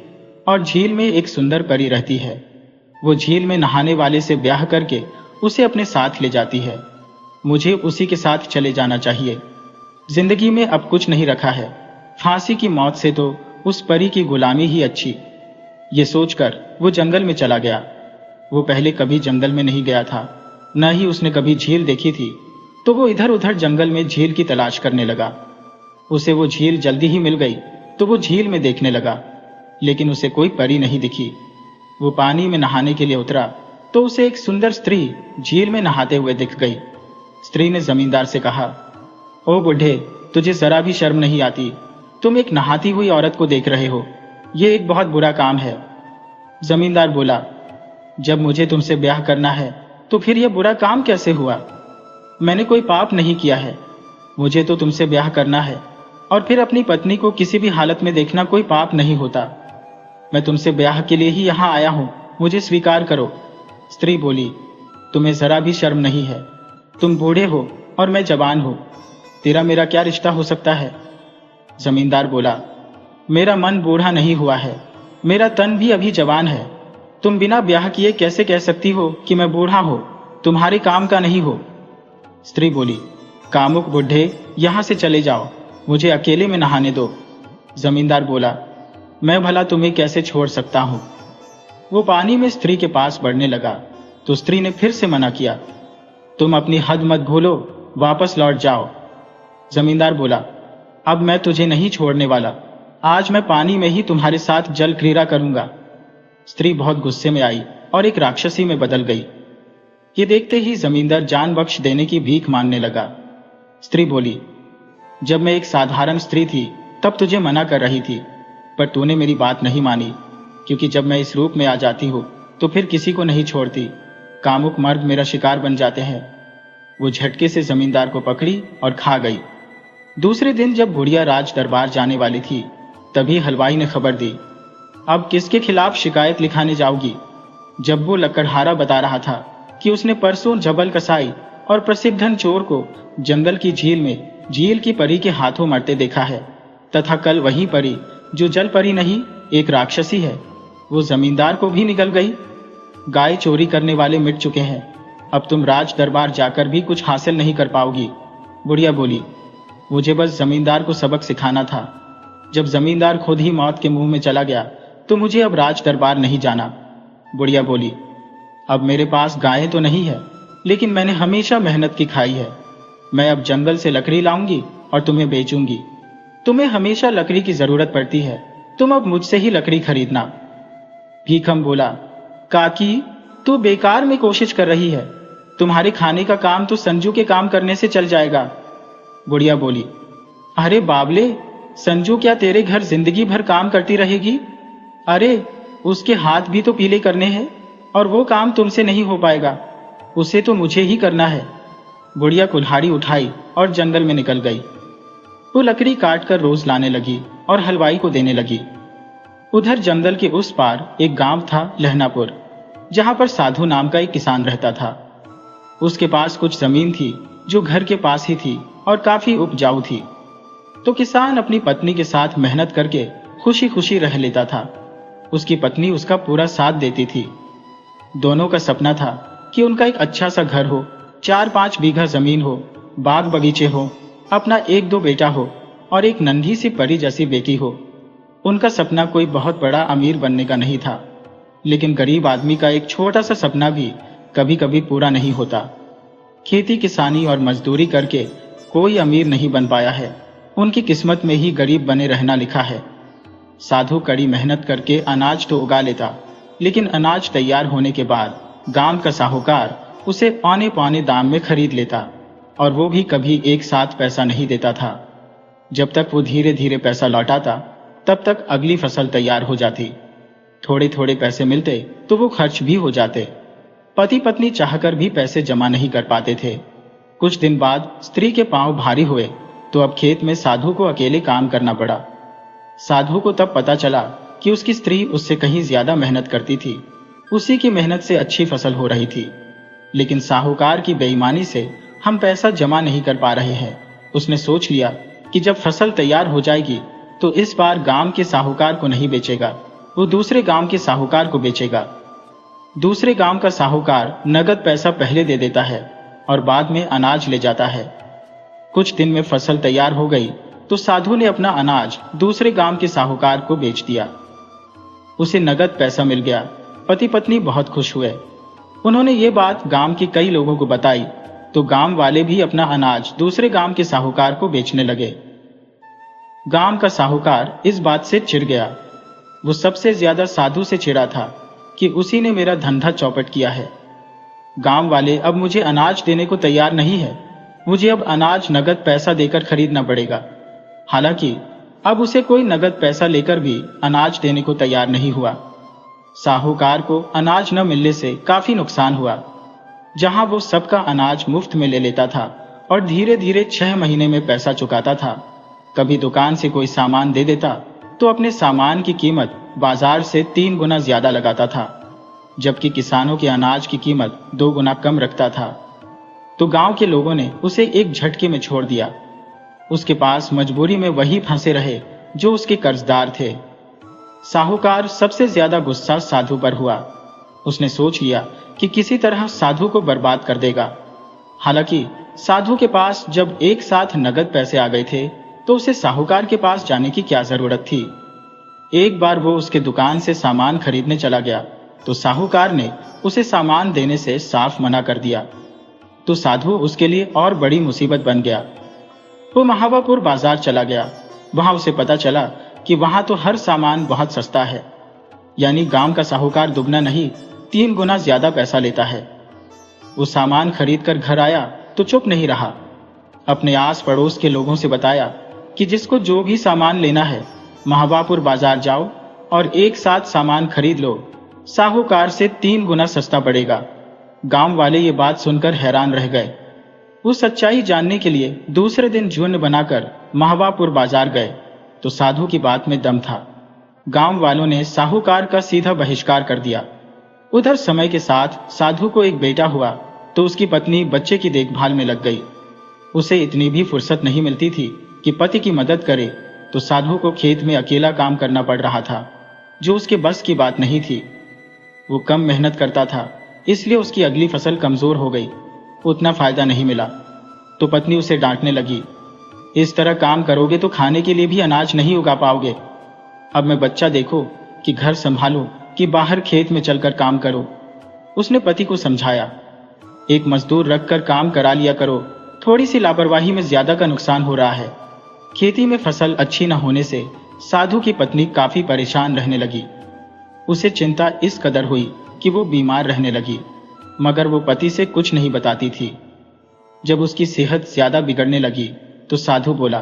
और झील में एक सुंदर परी रहती है। वो झील में नहाने वाले से ब्याह करके उसे अपने साथ ले जाती है। मुझे उसी के साथ चले जाना चाहिए। जिंदगी में अब कुछ नहीं रखा है, फांसी की मौत से तो उस परी की गुलामी ही अच्छी। ये सोचकर वो जंगल में चला गया। वो पहले कभी जंगल में नहीं गया था, न ही उसने कभी झील देखी थी, तो वो इधर उधर जंगल में झील की तलाश करने लगा। उसे वो झील जल्दी ही मिल गई, तो वो झील में देखने लगा, लेकिन उसे कोई परी नहीं दिखी। वो पानी में नहाने के लिए उतरा तो उसे एक सुंदर स्त्री झील में नहाते हुए दिख गई। स्त्री ने जमींदार से कहा, ओ बुढ़े, तुझे जरा भी शर्म नहीं आती? तुम एक नहाती हुई औरत को देख रहे हो, ये एक बहुत बुरा काम है। जमींदार बोला, जब मुझे तुमसे ब्याह करना है तो फिर यह बुरा काम कैसे हुआ? मैंने कोई पाप नहीं किया है। मुझे तो तुमसे ब्याह करना है, और फिर अपनी पत्नी को किसी भी हालत में देखना कोई पाप नहीं होता। मैं तुमसे ब्याह के लिए ही यहाँ आया हूँ, मुझे स्वीकार करो। स्त्री बोली, तुम्हें जरा भी शर्म नहीं है? तुम बूढ़े हो और मैं जवान हूँ, तेरा मेरा क्या रिश्ता हो सकता है? जमींदार बोला, मेरा मन बूढ़ा नहीं हुआ है, मेरा तन भी अभी जवान है। तुम बिना ब्याह किए कैसे कह सकती हो कि मैं बूढ़ा हूं, तुम्हारे काम का नहीं हो? स्त्री बोली, कामुक बुढ़े, यहां से चले जाओ, मुझे अकेले में नहाने दो। जमींदार बोला, मैं भला तुम्हें कैसे छोड़ सकता हूं? वो पानी में स्त्री के पास बढ़ने लगा तो स्त्री ने फिर से मना किया, तुम अपनी हद मत भूलो, वापस लौट जाओ। जमींदार बोला, अब मैं तुझे नहीं छोड़ने वाला, आज मैं पानी में ही तुम्हारे साथ जल क्रीड़ा करूंगा। स्त्री बहुत गुस्से में आई और एक राक्षसी में बदल गई। ये देखते ही जमींदार जान बख्श देने की भीख मांगने लगा। स्त्री बोली, जब मैं एक साधारण स्त्री थी तब तुझे मना कर रही थी, पर तूने मेरी बात नहीं मानी, क्योंकि जब मैं इस रूप में आ जाती हूँ तो फिर किसी को नहीं छोड़ती। कामुक मर्द मेरा शिकार बन जाते हैं। वो झटके से जमींदार को पकड़ी और खा गई। दूसरे दिन जब बुढ़िया राज दरबार जाने वाली थी, तभी हलवाई ने खबर दी, अब किसके खिलाफ शिकायत लिखाने जाओगी? जब वो लकड़हारा बता रहा था कि उसने परसों जबल कसाई और प्रसिद्धन चोर को जंगल की झील में झील की परी के हाथों मरते देखा है, तथा कल वही परी जो जल परी नहीं एक राक्षसी है, वो जमींदार को भी निगल गई। गाय चोरी करने वाले मिट चुके हैं, अब तुम राज दरबार जाकर भी कुछ हासिल नहीं कर पाओगी। बुढ़िया बोली, मुझे बस जमींदार को सबक सिखाना था। जब जमींदार खुद ही मौत के मुंह में चला गया तो मुझे अब राज दरबार नहीं जाना। बुढ़िया बोली, अब मेरे पास गायें तो नहीं है, लेकिन मैंने हमेशा मेहनत की खाई है। मैं अब जंगल से लकड़ी लाऊंगी और तुम्हें बेचूंगी। तुम्हें हमेशा लकड़ी की जरूरत पड़ती है, तुम अब मुझसे ही लकड़ी खरीदना। भीखम बोला, काकी, तू बेकार में कोशिश कर रही है, तुम्हारे खाने का काम तो संजू के काम करने से चल जाएगा। बुढ़िया बोली, अरे बाबले, संजू क्या तेरे घर जिंदगी भर काम करती रहेगी? अरे उसके हाथ भी तो पीले करने हैं, और वो काम तुमसे नहीं हो पाएगा, उसे तो मुझे ही करना है। बुढ़िया कुल्हाड़ी उठाई और जंगल में निकल गई। वो लकड़ी काट कर रोज लाने लगी और हलवाई को देने लगी। उधर जंगल के उस पार एक गांव था, लहनापुर, जहां पर साधु नाम का एक किसान रहता था। उसके पास कुछ जमीन थी जो घर के पास ही थी और काफी उपजाऊ थी। तो किसान अपनी पत्नी के साथ मेहनत करके खुशी खुशी रह लेता था। उसकी पत्नी उसका पूरा साथ देती थी। दोनों का सपना था कि उनका एक अच्छा सा घर हो, 4-5 बीघा जमीन हो, बाग बगीचे हो, अपना 1-2 बेटा हो और एक नन्ही सी परी जैसी बेटी हो। उनका सपना कोई बहुत बड़ा अमीर बनने का नहीं था, लेकिन गरीब आदमी का एक छोटा सा सपना भी कभी कभी पूरा नहीं होता। खेती किसानी और मजदूरी करके कोई अमीर नहीं बन पाया है, उनकी किस्मत में ही गरीब बने रहना लिखा है। साधु कड़ी मेहनत करके अनाज तो उगा लेता, लेकिन अनाज तैयार होने के बाद गांव का साहूकार उसे पौने पौने दाम में खरीद लेता, और वो भी कभी एक साथ पैसा नहीं देता था। जब तक वो धीरे धीरे पैसा लौटाता, तब तक अगली फसल तैयार हो जाती। थोड़े थोड़े पैसे मिलते तो वो खर्च भी हो जाते। पति पत्नी चाहकर भी पैसे जमा नहीं कर पाते थे। कुछ दिन बाद स्त्री के पांव भारी हुए तो अब खेत में साधु को अकेले काम करना पड़ा। साधु को तब पता चला कि उसकी स्त्री उससे कहीं ज्यादा मेहनत करती थी, उसी की मेहनत से अच्छी फसल हो रही थी, लेकिन साहूकार की बेईमानी से हम पैसा जमा नहीं कर पा रहे हैं। उसने सोच लिया कि जब फसल तैयार हो जाएगी तो इस बार गांव के साहूकार को नहीं बेचेगा, वो दूसरे गांव के साहूकार को बेचेगा। दूसरे गांव का साहूकार नगद पैसा पहले दे देता है और बाद में अनाज ले जाता है। कुछ दिन में फसल तैयार हो गई तो साधु ने अपना अनाज दूसरे गांव के साहूकार को बेच दिया। उसे नगद पैसा मिल गया। पति पत्नी बहुत खुश हुए। उन्होंने ये बात गांव के कई लोगों को बताई तो गांव वाले भी अपना अनाज दूसरे गांव के साहूकार को बेचने लगे। गांव का साहूकार इस बात से चिढ़ गया। वो सबसे ज्यादा साधु से चिढ़ा था कि उसी ने मेरा धंधा चौपट किया है। गांव वाले अब मुझे अनाज देने को तैयार नहीं है। मुझे अब अनाज नगद पैसा देकर खरीदना पड़ेगा। हालांकि अब उसे कोई नगद पैसा लेकर भी अनाज देने को तैयार नहीं हुआ। साहूकार को अनाज न मिलने से काफी नुकसान हुआ। जहां वो सबका अनाज मुफ्त में ले लेता था और धीरे धीरे 6 महीने में पैसा चुकाता था। कभी दुकान से कोई सामान दे देता तो अपने सामान की कीमत बाजार से 3 गुना ज्यादा लगाता था, जबकि किसानों के अनाज की कीमत 2 गुना कम रखता था। तो गांव के लोगों ने उसे एक झटके में छोड़ दिया। उसके पास मजबूरी में वही फंसे रहे जो उसके कर्जदार थे। साहूकार सबसे ज्यादा गुस्सा साधु पर हुआ। उसने सोच लिया कि किसी तरह साधु को बर्बाद कर देगा। हालांकि साधु के पास जब एक साथ नगद पैसे आ गए थे तो उसे साहूकार के पास जाने की क्या जरूरत थी। एक बार वो उसके दुकान से सामान खरीदने चला गया तो साहूकार ने उसे सामान देने से साफ मना कर दिया। तो साधु उसके लिए और बड़ी मुसीबत बन गया। वो महावापुर बाजार चला गया। वहां उसे पता चला कि वहां तो हर सामान बहुत सस्ता है, यानी गांव का साहूकार दुगना नहीं 3 गुना ज्यादा पैसा लेता है। वो सामान खरीद कर घर आया तो चुप नहीं रहा। अपने आस पड़ोस के लोगों से बताया कि जिसको जो भी सामान लेना है महावापुर बाजार जाओ और एक साथ सामान खरीद लो, साहूकार से 3 गुना सस्ता पड़ेगा। गांव वाले ये बात सुनकर हैरान रह गए। वो सच्चाई जानने के लिए दूसरे दिन झुंड बनाकर महावापुर बाजार गए तो साधु की बात में दम था। गांव वालों ने साहूकार का सीधा बहिष्कार कर दिया। उधर समय के साथ साधु को एक बेटा हुआ तो उसकी पत्नी बच्चे की देखभाल में लग गई। उसे इतनी भी फुर्सत नहीं मिलती थी कि पति की मदद करे, तो साधु को खेत में अकेला काम करना पड़ रहा था, जो उसके बस की बात नहीं थी। वो कम मेहनत करता था, इसलिए उसकी अगली फसल कमजोर हो गई। उतना फायदा नहीं मिला तो पत्नी उसे डांटने लगी, इस तरह काम करोगे तो खाने के लिए भी अनाज नहीं उगा पाओगे। अब मैं बच्चा देखो कि घर संभालो कि बाहर खेत में चलकर काम करो। उसने पति को समझाया, एक मजदूर रखकर काम करा लिया करो, थोड़ी सी लापरवाही में ज्यादा का नुकसान हो रहा है। खेती में फसल अच्छी न होने से साधु की पत्नी काफी परेशान रहने लगी। उसे चिंता इस कदर हुई कि वो बीमार रहने लगी, मगर वो पति से कुछ नहीं बताती थी। जब उसकी सेहत ज्यादा बिगड़ने लगी तो साधु बोला,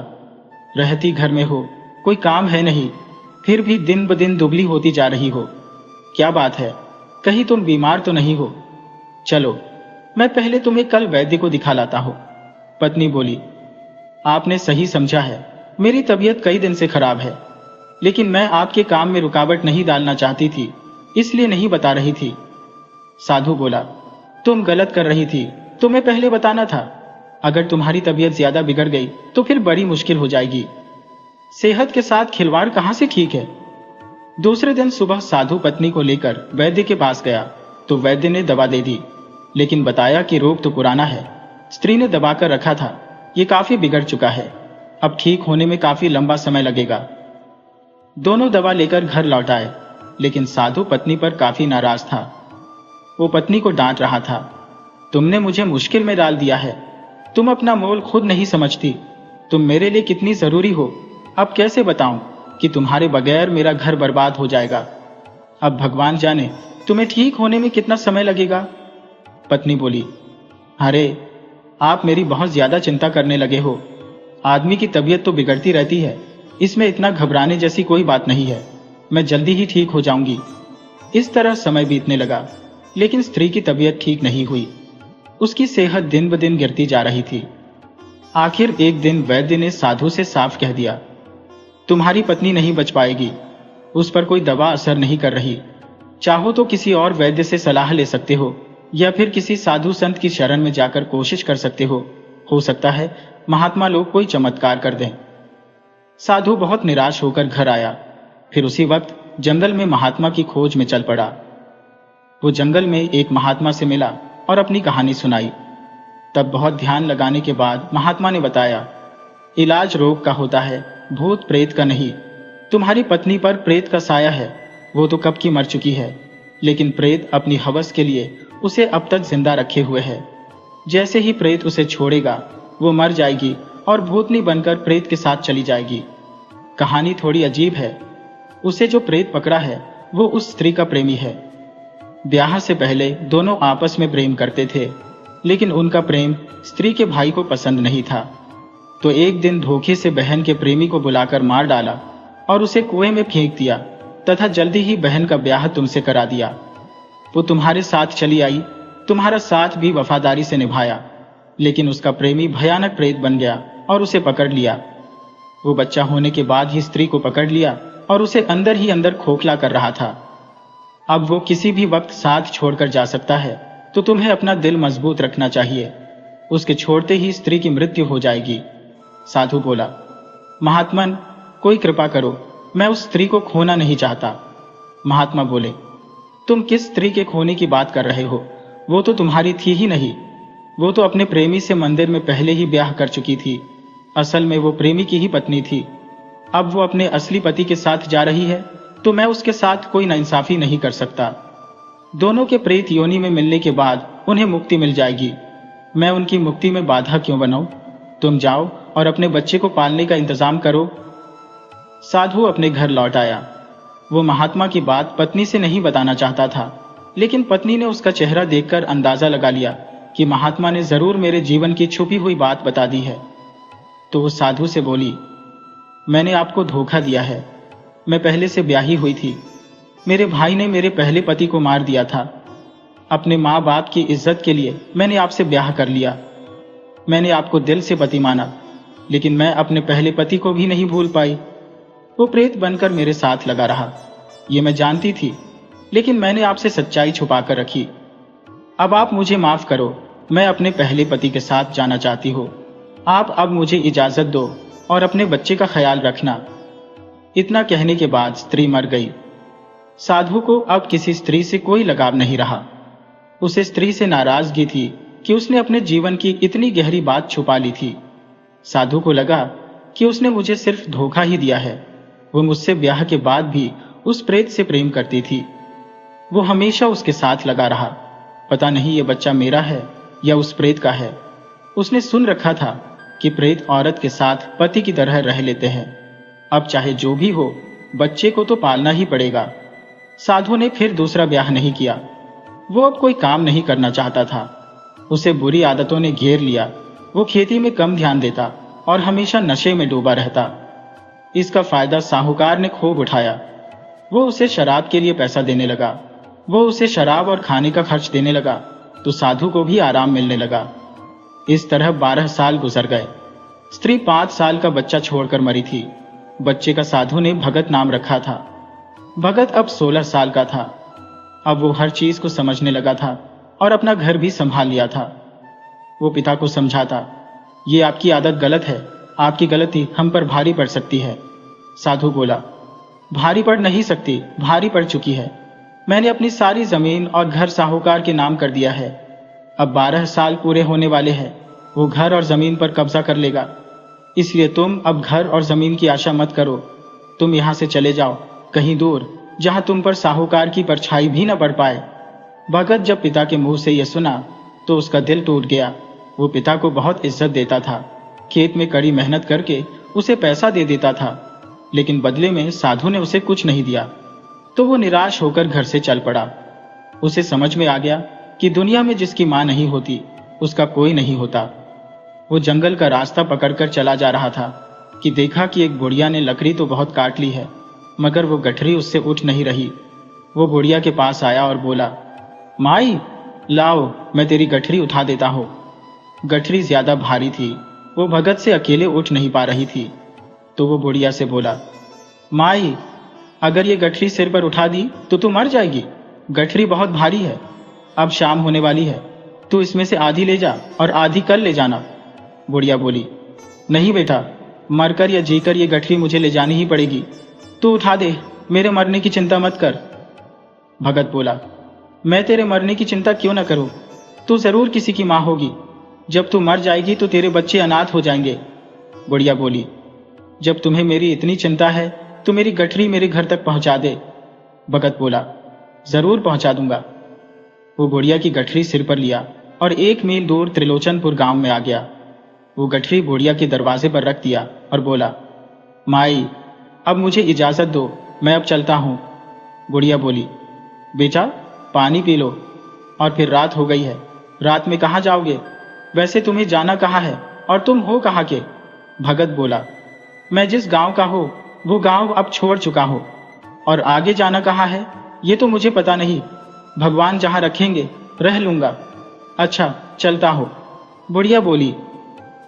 रहती घर में हो, कोई काम है नहीं, फिर भी दिन ब दिन दुबली होती जा रही हो। क्या बात है, कहीं तुम बीमार तो नहीं हो? चलो मैं पहले तुम्हें कल वैद्य को दिखा लाता हूं। पत्नी बोली, आपने सही समझा है, मेरी तबीयत कई दिन से खराब है, लेकिन मैं आपके काम में रुकावट नहीं डालना चाहती थी, इसलिए नहीं बता रही थी। साधु बोला, तुम गलत कर रही थी, तुम्हें पहले बताना था। अगर तुम्हारी तबीयत ज्यादा बिगड़ गई तो फिर बड़ी मुश्किल हो जाएगी। सेहत के साथ खिलवाड़ कहां से ठीक है। दूसरे दिन सुबह साधु पत्नी को लेकर वैद्य के पास गया तो वैद्य ने दवा दे दी, लेकिन बताया कि रोग तो पुराना है, स्त्री ने दबाकर रखा था, ये काफी बिगड़ चुका है, अब ठीक होने में काफी लंबा समय लगेगा। दोनों दवा लेकर घर लौट आए, लेकिन साधु पत्नी पर काफी नाराज था। वो पत्नी को डांट रहा था, तुमने मुझे मुश्किल में डाल दिया है, तुम अपना मोल खुद नहीं समझती, तुम मेरे लिए कितनी जरूरी हो। अब कैसे बताऊं कि तुम्हारे बगैर मेरा घर बर्बाद हो जाएगा। अब भगवान जाने तुम्हें ठीक होने में कितना समय लगेगा। पत्नी बोली, अरे आप मेरी बहुत ज्यादा चिंता करने लगे हो। आदमी की तबीयत तो बिगड़ती रहती है, इसमें इतना घबराने जैसी कोई बात नहीं है, मैं जल्दी ही ठीक हो जाऊंगी। इस तरह समय बीतने लगा, लेकिन स्त्री की तबीयत ठीक नहीं हुई। उसकी सेहत दिन ब दिन गिरती जा रही थी। आखिर एक दिन वैद्य ने साधु से साफ कह दिया, तुम्हारी पत्नी नहीं बच पाएगी, उस पर कोई दवा असर नहीं कर रही। चाहो तो किसी और वैद्य से सलाह ले सकते हो, या फिर किसी साधु संत की शरण में जाकर कोशिश कर सकते हो सकता है महात्मा लोग कोई चमत्कार कर दें। साधु बहुत निराश होकर घर आया, फिर उसी वक्त जंगल में महात्मा की खोज में चल पड़ा। वो जंगल में एक महात्मा से मिला और अपनी कहानी सुनाई। तब बहुत ध्यान लगाने के बाद महात्मा ने बताया, इलाज रोग का होता है, भूत प्रेत का नहीं। तुम्हारी पत्नी पर प्रेत का साया है, वो तो कब की मर चुकी है, लेकिन प्रेत अपनी हवस के लिए उसे अब तक जिंदा रखे हुए है। जैसे ही प्रेत उसे छोड़ेगा वो मर जाएगी और भूतनी बनकर प्रेत के साथ चली जाएगी। कहानी थोड़ी अजीब है। उसे जो प्रेत पकड़ा है वो उस स्त्री का प्रेमी है। ब्याह से पहले दोनों आपस में प्रेम करते थे, लेकिन उनका प्रेम स्त्री के भाई को पसंद नहीं था। तो एक दिन धोखे से बहन के प्रेमी को बुलाकर मार डाला और उसे कुएं में फेंक दिया तथा जल्दी ही बहन का ब्याह तुमसे करा दिया। वो तुम्हारे साथ चली आई, तुम्हारा साथ भी वफादारी से निभाया, लेकिन उसका प्रेमी भयानक प्रेत बन गया और उसे पकड़ लिया। वो बच्चा होने के बाद ही स्त्री को पकड़ लिया और उसे अंदर ही अंदर खोखला कर रहा था। अब वो किसी भी वक्त साथ छोड़कर जा सकता है, तो तुम्हें अपना दिल मजबूत रखना चाहिए। उसके छोड़ते ही स्त्री की मृत्यु हो जाएगी। साधु बोला, महात्मन कोई कृपा करो, मैं उस स्त्री को खोना नहीं चाहता। महात्मा बोले, तुम किस स्त्री के खोने की बात कर रहे हो? वो तो तुम्हारी थी ही नहीं। वो तो अपने प्रेमी से मंदिर में पहले ही ब्याह कर चुकी थी। असल में वो प्रेमी की ही पत्नी थी। अब वो अपने असली पति के साथ जा रही है, तो मैं उसके साथ कोई नाइंसाफी नहीं कर सकता। दोनों के प्रेत योनि में मिलने के बाद उन्हें मुक्ति मिल जाएगी। मैं उनकी मुक्ति में बाधा क्यों बनाऊं? तुम जाओ और अपने बच्चे को पालने का इंतजाम करो। साधु अपने घर लौट आया। वो महात्मा की बात पत्नी से नहीं बताना चाहता था, लेकिन पत्नी ने उसका चेहरा देखकर अंदाजा लगा लिया कि महात्मा ने जरूर मेरे जीवन की छुपी हुई बात बता दी है। तो वो साधु से बोली, मैंने आपको धोखा दिया है। मैं पहले से ब्याही हुई थी। मेरे भाई ने मेरे पहले पति को मार दिया था। अपने माँ बाप की इज्जत के लिए मैंने आपसे ब्याह कर लिया। मैंने आपको दिल से पति माना, लेकिन मैं अपने पहले पति को भी नहीं भूल पाई। वो प्रेत बनकर मेरे साथ लगा रहा, ये मैं जानती थी, लेकिन मैंने आपसे सच्चाई छुपा कर रखी। अब आप मुझे माफ करो, मैं अपने पहले पति के साथ जाना चाहती हूँ। आप अब मुझे इजाजत दो और अपने बच्चे का ख्याल रखना। इतना कहने के बाद स्त्री मर गई। साधु को अब किसी स्त्री से कोई लगाव नहीं रहा। उसे स्त्री से नाराजगी थी कि उसने अपने जीवन की इतनी गहरी बात छुपा ली थी। साधु को लगा कि उसने मुझे सिर्फ धोखा ही दिया है। वो मुझसे ब्याह के बाद भी उस प्रेत से प्रेम करती थी। वो हमेशा उसके साथ लगा रहा। पता नहीं ये बच्चा मेरा है या उस प्रेत का है। उसने सुन रखा था कि प्रेत औरत के साथ पति की तरह रह लेते हैं। अब चाहे जो भी हो, बच्चे को तो पालना ही पड़ेगा। साधु ने फिर दूसरा ब्याह नहीं किया। वो अब कोई काम नहीं करना चाहता था। उसे बुरी आदतों ने घेर लिया। वो खेती में कम ध्यान देता और हमेशा नशे में डूबा रहता। इसका फायदा साहूकार ने खूब उठाया। वो उसे शराब के लिए पैसा देने लगा। वो उसे शराब और खाने का खर्च देने लगा, तो साधु को भी आराम मिलने लगा। इस तरह 12 साल गुजर गए। स्त्री 5 साल का बच्चा छोड़कर मरी थी। बच्चे का साधु ने भगत नाम रखा था। भगत अब 16 साल का था। अब वो हर चीज को समझने लगा था और अपना घर भी संभाल लिया था। वो पिता को समझाता, ये आपकी आदत गलत है, आपकी गलती हम पर भारी पड़ सकती है। साधु बोला, भारी पड़ नहीं सकती, भारी पड़ चुकी है। मैंने अपनी सारी जमीन और घर साहूकार के नाम कर दिया है। अब 12 साल पूरे होने वाले हैं। वो घर और जमीन पर कब्जा कर लेगा। इसलिए तुम अब घर और जमीन की आशा मत करो। तुम यहाँ से चले जाओ, कहीं दूर, जहां तुम पर साहूकार की परछाई भी न पड़ पाए। भगत जब पिता के मुंह से यह सुना तो उसका दिल टूट गया। वो पिता को बहुत इज्जत देता था। खेत में कड़ी मेहनत करके उसे पैसा दे देता था, लेकिन बदले में साधु ने उसे कुछ नहीं दिया। तो वो निराश होकर घर से चल पड़ा। उसे समझ में आ गया कि दुनिया में जिसकी मां नहीं होती उसका कोई नहीं होता। वो जंगल का रास्ता पकड़कर चला जा रहा था कि देखा कि एक बुढ़िया ने लकड़ी तो बहुत काट ली है, मगर वो गठरी उससे उठ नहीं रही। वो बुढ़िया के पास आया और बोला, माई लाओ, मैं तेरी गठरी उठा देता हूँ। गठरी ज्यादा भारी थी। वो भगत से अकेले उठ नहीं पा रही थी। तो वो बुढ़िया से बोला, माई अगर ये गठरी सिर पर उठा दी तो तू मर जाएगी। गठरी बहुत भारी है। अब शाम होने वाली है, तू इसमें से आधी ले जा और आधी कल ले जाना। बुढ़िया बोली, नहीं बेटा, मरकर या जीकर ये गठरी मुझे ले जानी ही पड़ेगी। तू उठा दे, मेरे मरने की चिंता मत कर। भगत बोला, मैं तेरे मरने की चिंता क्यों न करूं? तू जरूर किसी की माँ होगी। जब तू मर जाएगी तो तेरे बच्चे अनाथ हो जाएंगे। बुढ़िया बोली, जब तुम्हें मेरी इतनी चिंता है तो मेरी गठरी मेरे घर तक पहुंचा दे। भगत बोला, जरूर पहुंचा दूंगा। वो बुढ़िया की गठरी सिर पर लिया और 1 मील दूर त्रिलोचनपुर गांव में आ गया। वो गठरी बुढ़िया के दरवाजे पर रख दिया और बोला, माई, अब मुझे इजाजत दो, मैं अब चलता हूं। बुढ़िया बोली, बेटा पानी पी लो। और फिर रात हो गई है, रात में कहाँ जाओगे? वैसे तुम्हें जाना कहाँ है और तुम हो कहाँ के? भगत बोला, मैं जिस गांव का हूं वो गांव अब छोड़ चुका हूं, और आगे जाना कहाँ है ये तो मुझे पता नहीं। भगवान जहां रखेंगे रह लूंगा। अच्छा चलता हो। बुढ़िया बोली,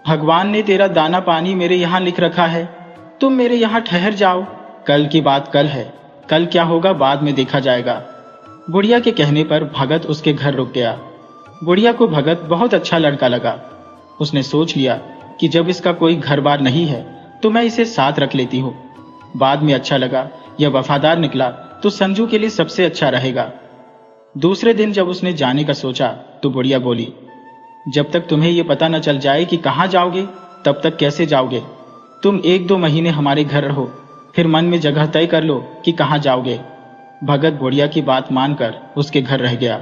भगवान ने तेरा दाना पानी मेरे यहाँ लिख रखा है, तुम मेरे यहाँ ठहर जाओ। कल की बात कल है, कल क्या होगा बाद में देखा जाएगा। बुढ़िया के कहने पर भगत उसके घर रुक गया। बुढ़िया को भगत बहुत अच्छा लड़का लगा। उसने सोच लिया कि जब इसका कोई घर बार नहीं है तो मैं इसे साथ रख लेती हूँ। बाद में अच्छा लगा, यह वफादार निकला तो संजू के लिए सबसे अच्छा रहेगा। दूसरे दिन जब उसने जाने का सोचा तो बुढ़िया बोली, जब तक तुम्हें यह पता न चल जाए कि कहाँ जाओगे तब तक कैसे जाओगे? तुम 1-2 महीने हमारे घर रहो, फिर मन में जगह तय कर लो कि कहाँ जाओगे। भगत बुढ़िया की बात मानकर उसके घर रह गया।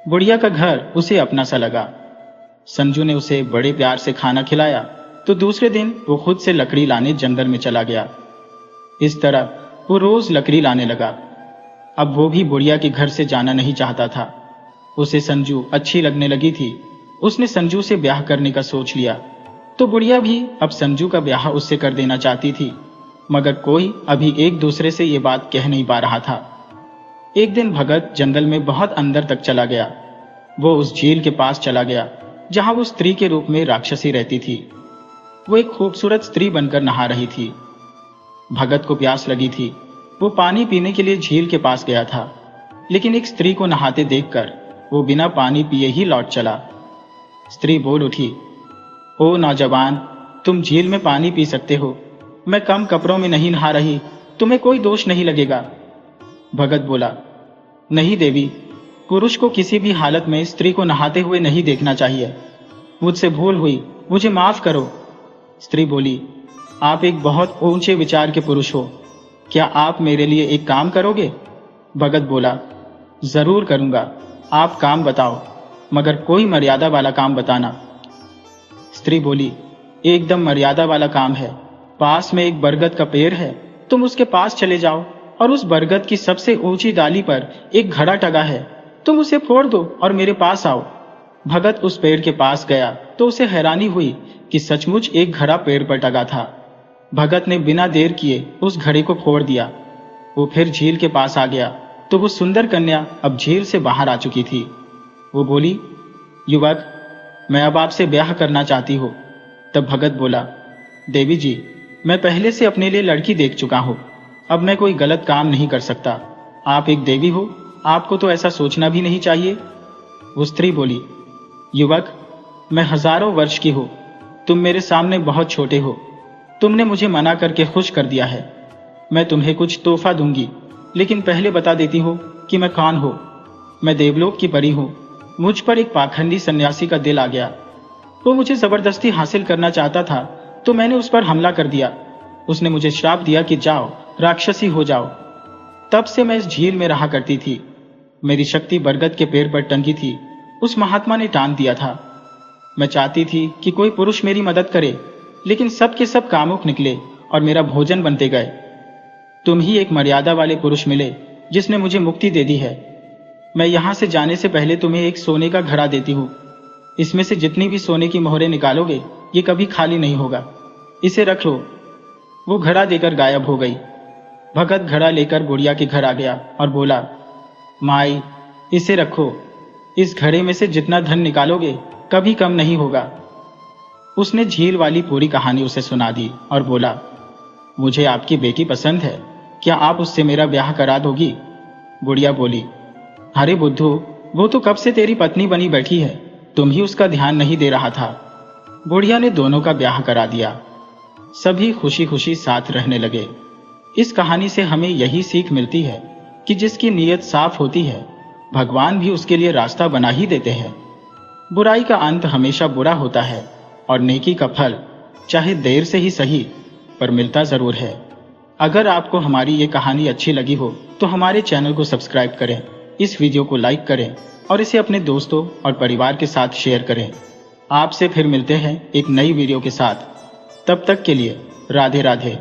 बुढ़िया का घर उसे अपना सा लगा। संजू ने उसे बड़े प्यार से खाना खिलाया तो दूसरे दिन वो खुद से लकड़ी लाने जंगल में चला गया। इस तरह वो रोज लकड़ी लाने लगा। अब वो भी बुढ़िया के घर से जाना नहीं चाहता था। उसे संजू अच्छी लगने लगी थी। उसने संजू से ब्याह करने का सोच लिया तो बुढ़िया भी अब संजू का ब्याह उससे कर देना चाहती थी, मगर कोई अभी एक दूसरे से ये बात कह नहीं पा रहा था। एक दिन भगत जंगल में बहुत अंदर तक चला गया। वो उस झील के पास चला गया जहां वो स्त्री के रूप में राक्षसी रहती थी। वो एक खूबसूरत स्त्री बनकर नहा रही थी। भगत को प्यास लगी थी। वो पानी पीने के लिए झील के पास गया था, लेकिन एक स्त्री को नहाते देखकर वो बिना पानी पिए ही लौट चला। स्त्री बोल उठी, ओ नौजवान, तुम झील में पानी पी सकते हो, मैं कम कपड़ों में नहीं नहा रही, तुम्हें कोई दोष नहीं लगेगा। भगत बोला, नहीं देवी, पुरुष को किसी भी हालत में स्त्री को नहाते हुए नहीं देखना चाहिए। मुझसे भूल हुई, मुझे माफ करो। स्त्री बोली, आप एक बहुत ऊंचे विचार के पुरुष हो, क्या आप मेरे लिए एक काम करोगे? भगत बोला, जरूर करूंगा, आप काम बताओ, मगर कोई मर्यादा वाला काम बताना। स्त्री बोली, एकदम मर्यादा वाला काम है। पास में एक बरगद का पेड़ है, तुम उसके पास चले जाओ और उस बरगद की सबसे ऊंची डाली पर एक घड़ा टंगा है, तुम उसे फोड़ दो और मेरे पास आओ। भगत उस पेड़ के पास गया तो उसे हैरानी हुई कि सचमुच एक घड़ा पेड़ पर टंगा था। भगत ने बिना देर किए उस घड़े को फोड़ दिया। वो फिर झील के पास आ गया तो वो सुंदर कन्या अब झील से बाहर आ चुकी थी। वो बोली, युवक, मैं अब आपसे ब्याह करना चाहती हूँ। तब भगत बोला, देवी जी, मैं पहले से अपने लिए लड़की देख चुका हूँ, अब मैं कोई गलत काम नहीं कर सकता। आप एक देवी हो, आपको तो ऐसा सोचना भी नहीं चाहिए। वो स्त्री बोली, युवक, मैं हजारों वर्ष की हूँ, तुम मेरे सामने बहुत छोटे हो, तुमने मुझे मना करके खुश कर दिया है। मैं तुम्हें कुछ तोहफा दूंगी, लेकिन पहले बता देती हूँ कि मैं कौन हूँ। मैं देवलोक की परी हूँ। मुझ पर एक पाखंडी सन्यासी का दिल आ गया। वो मुझे जबरदस्ती हासिल करना चाहता था तो मैंने उस पर हमला कर दिया। उसने मुझे श्राप दिया कि जाओ, राक्षसी हो जाओ। तब से मैं इस झील में रहा करती थी। मेरी शक्ति बरगद के पेड़ पर टंगी थी, उस महात्मा ने टांग दिया था। मैं चाहती थी कि कोई पुरुष मेरी मदद करे, लेकिन सब के सब कामुक निकले और मेरा भोजन बनते गए। तुम ही एक मर्यादा वाले पुरुष मिले जिसने मुझे मुक्ति दे दी है। मैं यहां से जाने से पहले तुम्हें एक सोने का घड़ा देती हूँ। इसमें से जितनी भी सोने की मोहरें निकालोगे ये कभी खाली नहीं होगा, इसे रख लो। वो घड़ा देकर गायब हो गई। भगत घड़ा लेकर बुढ़िया के घर आ गया और बोला, माई, इसे रखो, इस घड़े में से जितना धन निकालोगे कभी कम नहीं होगा। उसने झील वाली पूरी कहानी उसे सुना दी और बोला, मुझे आपकी बेटी पसंद है, क्या आप उससे मेरा ब्याह करा दोगी? बुढ़िया बोली, अरे बुद्धू, वो तो कब से तेरी पत्नी बनी बैठी है, तुम ही उसका ध्यान नहीं दे रहा था। बुढ़िया ने दोनों का ब्याह करा दिया। सभी खुशी खुशी साथ रहने लगे। इस कहानी से हमें यही सीख मिलती है कि जिसकी नीयत साफ होती है भगवान भी उसके लिए रास्ता बना ही देते हैं। बुराई का अंत हमेशा बुरा होता है और नेकी का फल चाहे देर से ही सही पर मिलता जरूर है। अगर आपको हमारी ये कहानी अच्छी लगी हो तो हमारे चैनल को सब्सक्राइब करें, इस वीडियो को लाइक करें और इसे अपने दोस्तों और परिवार के साथ शेयर करें। आपसे फिर मिलते हैं एक नई वीडियो के साथ। तब तक के लिए राधे राधे।